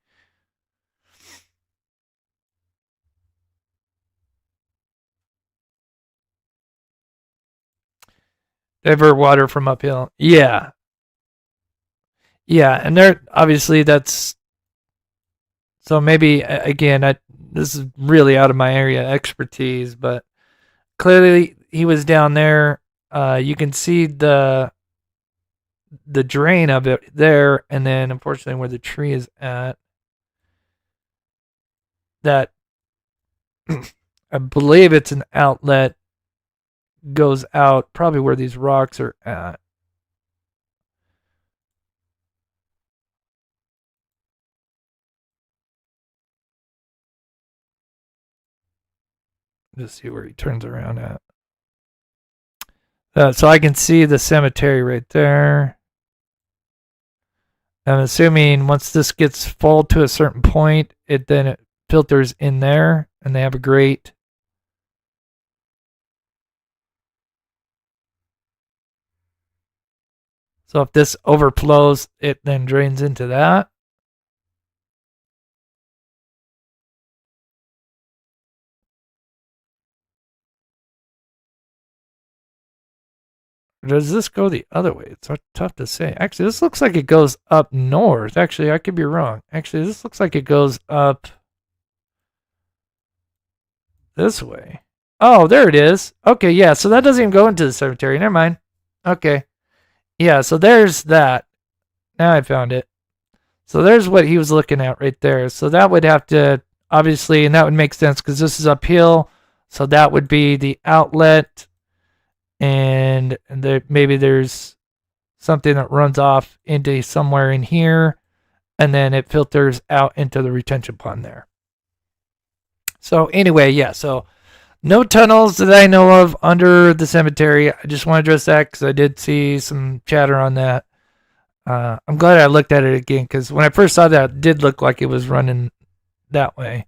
Divert water from uphill. Yeah. Yeah, and there obviously that's so maybe again this is really out of my area expertise, but clearly he was down there. You can see the drain of it there, and then unfortunately where the tree is at, that I believe it's an outlet goes out probably where these rocks are at. Let's see where he turns around at. So I can see the cemetery right there. I'm assuming once this gets full to a certain point, it filters in there, and they have a grate. So if this overflows, it then drains into that. Does this go the other way? It's tough to say. Actually, this looks like it goes up north. Actually, I could be wrong. Actually, this looks like it goes up this way. Oh, there it is. Okay, yeah, so that doesn't even go into the cemetery. Never mind. Okay. Yeah, so there's that. Now I found it. So there's what he was looking at right there. So that would have to, obviously, and that would make sense because this is uphill. So that would be the outlet. And maybe there's something that runs off into somewhere in here. And then it filters out into the retention pond there. So anyway, yeah, so no tunnels that I know of under the cemetery. I just want to address that because I did see some chatter on that. I'm glad I looked at it again because when I first saw that, it did look like it was running that way.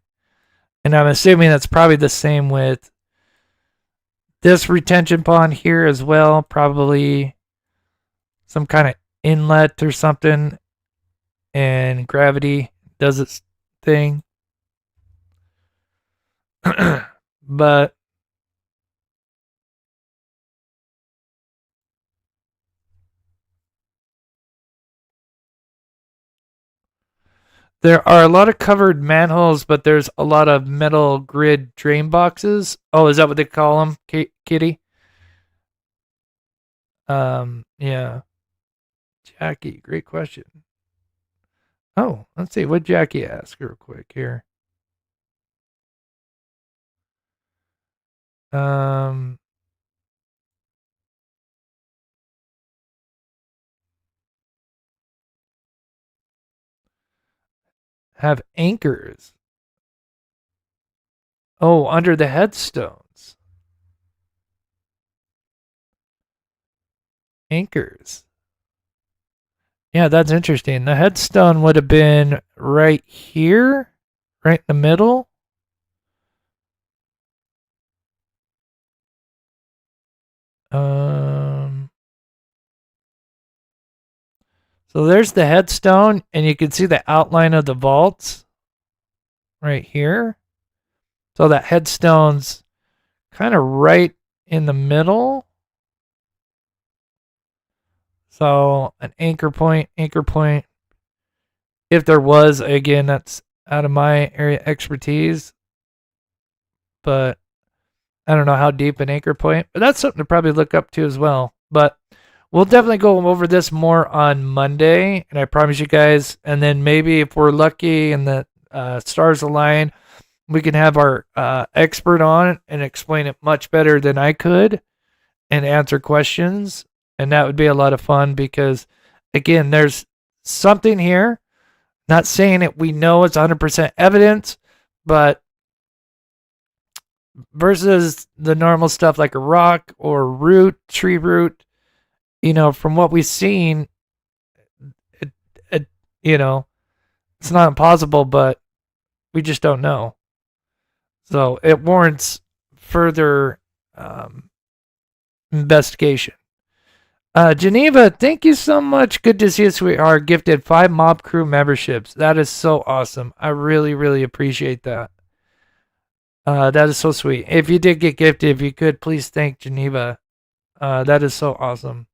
And I'm assuming that's probably the same with this retention pond here as well. Probably some kind of inlet or something. And gravity does its thing. But there are a lot of covered manholes, but there's a lot of metal grid drain boxes. Oh, is that what they call them, Kitty? Yeah. Jackie, great question. Oh, let's see. What Jackie ask real quick here? Have anchors. Oh, under the headstones. Anchors. Yeah, that's interesting. The headstone would have been right here, right in the middle. So there's the headstone, and you can see the outline of the vaults right here. So that headstone's kind of right in the middle. So an anchor point. If there was, again, that's out of my area expertise. But I don't know how deep an anchor point. But that's something to probably look up to as well. But we'll definitely go over this more on Monday. And I promise you guys. And then maybe if we're lucky and the stars align, we can have our expert on and explain it much better than I could and answer questions. And that would be a lot of fun because, again, there's something here. Not saying it we know it's 100% evidence, but versus the normal stuff like a rock or root, tree root, from what we've seen, it's not impossible, but we just don't know. So it warrants further investigation. Geneva, thank you so much. Good to see you, sweetheart. Gifted 5 mob crew memberships. That is so awesome. I really, really appreciate that. That is so sweet. If you did get gifted, if you could, please thank Geneva. That is so awesome.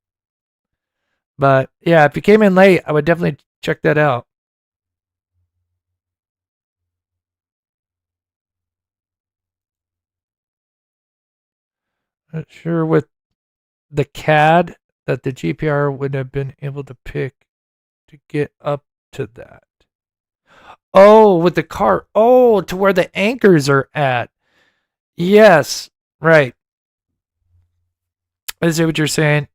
But yeah, if you came in late, I would definitely check that out. Not sure with the CAD that the GPR would have been able to pick to get up to that. Oh, with the car. Oh, to where the anchors are at. Yes, right. I see what you're saying.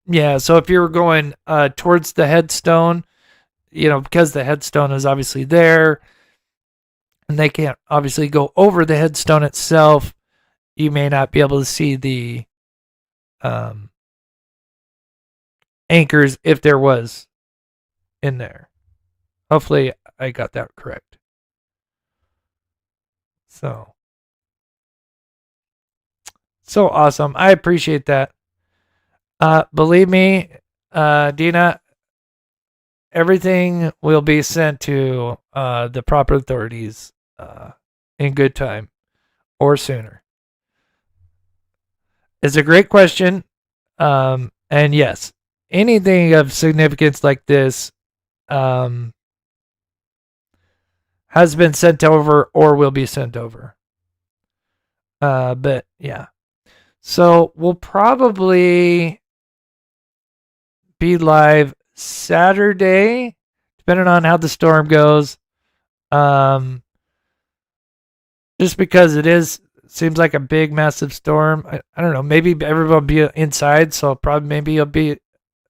Yeah, so if you were going towards the headstone, because the headstone is obviously there, and they can't obviously go over the headstone itself, you may not be able to see the anchors if there was in there. Hopefully I got that correct. So awesome. I appreciate that. Believe me, Dina, everything will be sent to the proper authorities in good time or sooner. It's a great question. And yes, anything of significance like this has been sent over or will be sent over. But yeah. So we'll probably be live Saturday, depending on how the storm goes. Just because seems like a big, massive storm. I don't know. Maybe everyone will be inside, so maybe it'll be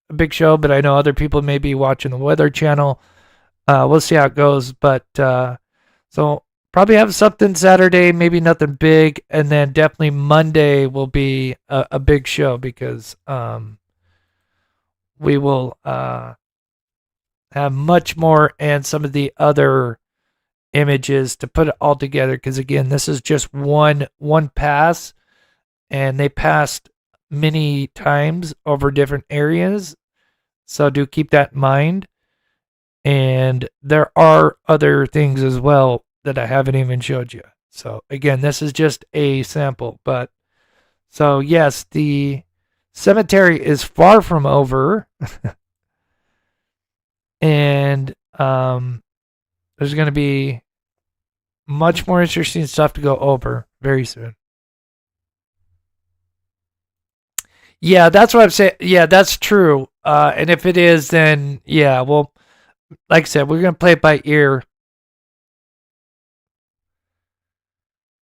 a big show. But I know other people may be watching the Weather Channel. We'll see how it goes. But so probably have something Saturday, maybe nothing big, and then definitely Monday will be a big show because we will have much more and some of the other images to put it all together, because again, this is just one pass, and they passed many times over different areas, so do keep that in mind. And there are other things as well that I haven't even showed you. So again, this is just a sample. But so yes, the cemetery is far from over. And there's going to be much more interesting stuff to go over very soon. Yeah, that's what I'm saying. Yeah, that's true. And if it is, then yeah, well, like I said, we're going to play it by ear.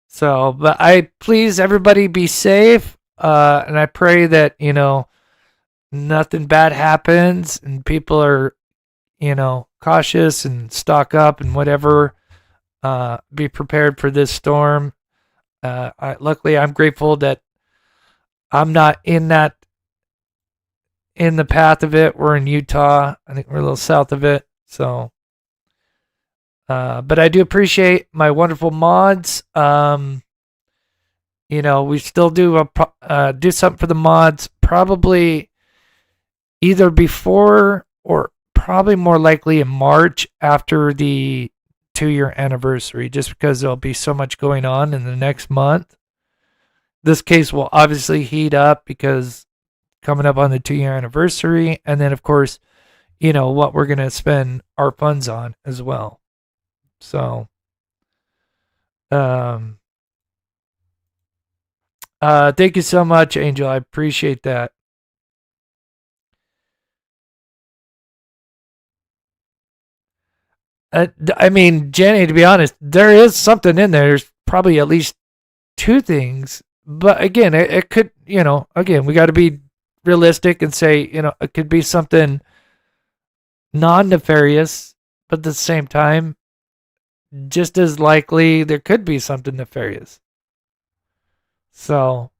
So, but please everybody be safe. And I pray that, nothing bad happens and people are, cautious and stock up and whatever. Be prepared for this storm. Luckily, I'm grateful that I'm not in the path of it. We're in Utah. I think we're a little south of it. So, but I do appreciate my wonderful mods. We still do do something for the mods, probably either before or probably more likely in March after the 2-year anniversary, just because there'll be so much going on in the next month. This case will obviously heat up because coming up on the 2-year anniversary, and then of course, what we're going to spend our funds on as well. So, thank you so much, Angel. I appreciate that. I mean, Jenny, to be honest, there is something in there. There's probably at least 2 things. But again, it could, again, we got to be realistic and say, it could be something non-nefarious, but at the same time, just as likely there could be something nefarious. So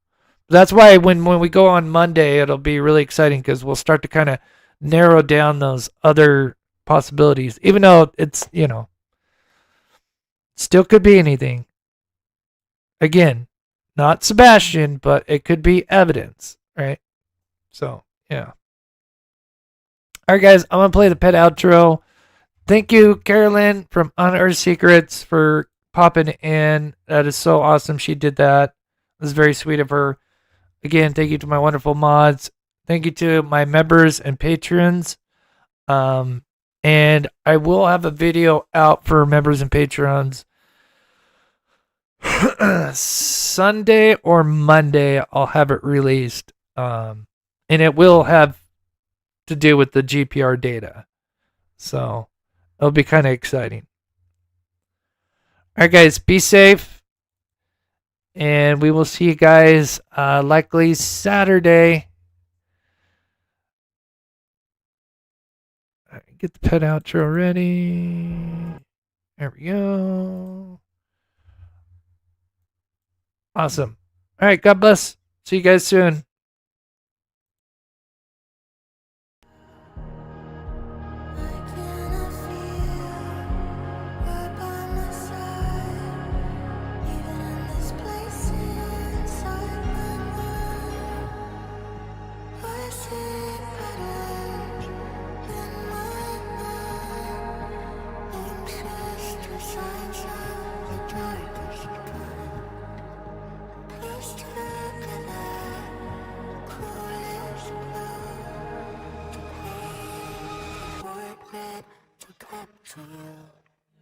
that's why when we go on Monday, it'll be really exciting because we'll start to kind of narrow down those other possibilities, even though it's, still could be anything. Again, not Sebastian, but it could be evidence, right? So, yeah. All right, guys, I'm going to play the pet outro. Thank you, Carolyn from Unearthed Secrets, for popping in. That is so awesome. She did that. It was very sweet of her. Again, thank you to my wonderful mods. Thank you to my members and patrons. And I will have a video out for members and patrons Sunday or Monday. I'll have it released. And it will have to do with the GPR data. So it'll be kind of exciting. All right, guys, be safe. And we will see you guys likely Saturday. All right, get the pet outro ready. There we go. Awesome. All right, God bless. See you guys soon.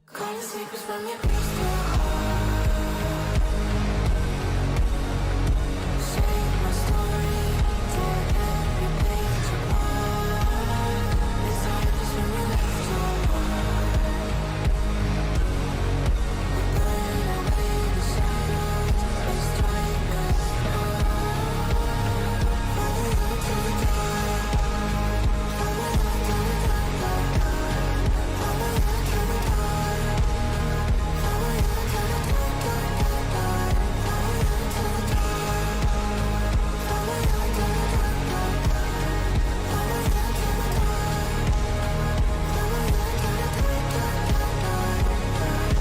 Calling secrets from your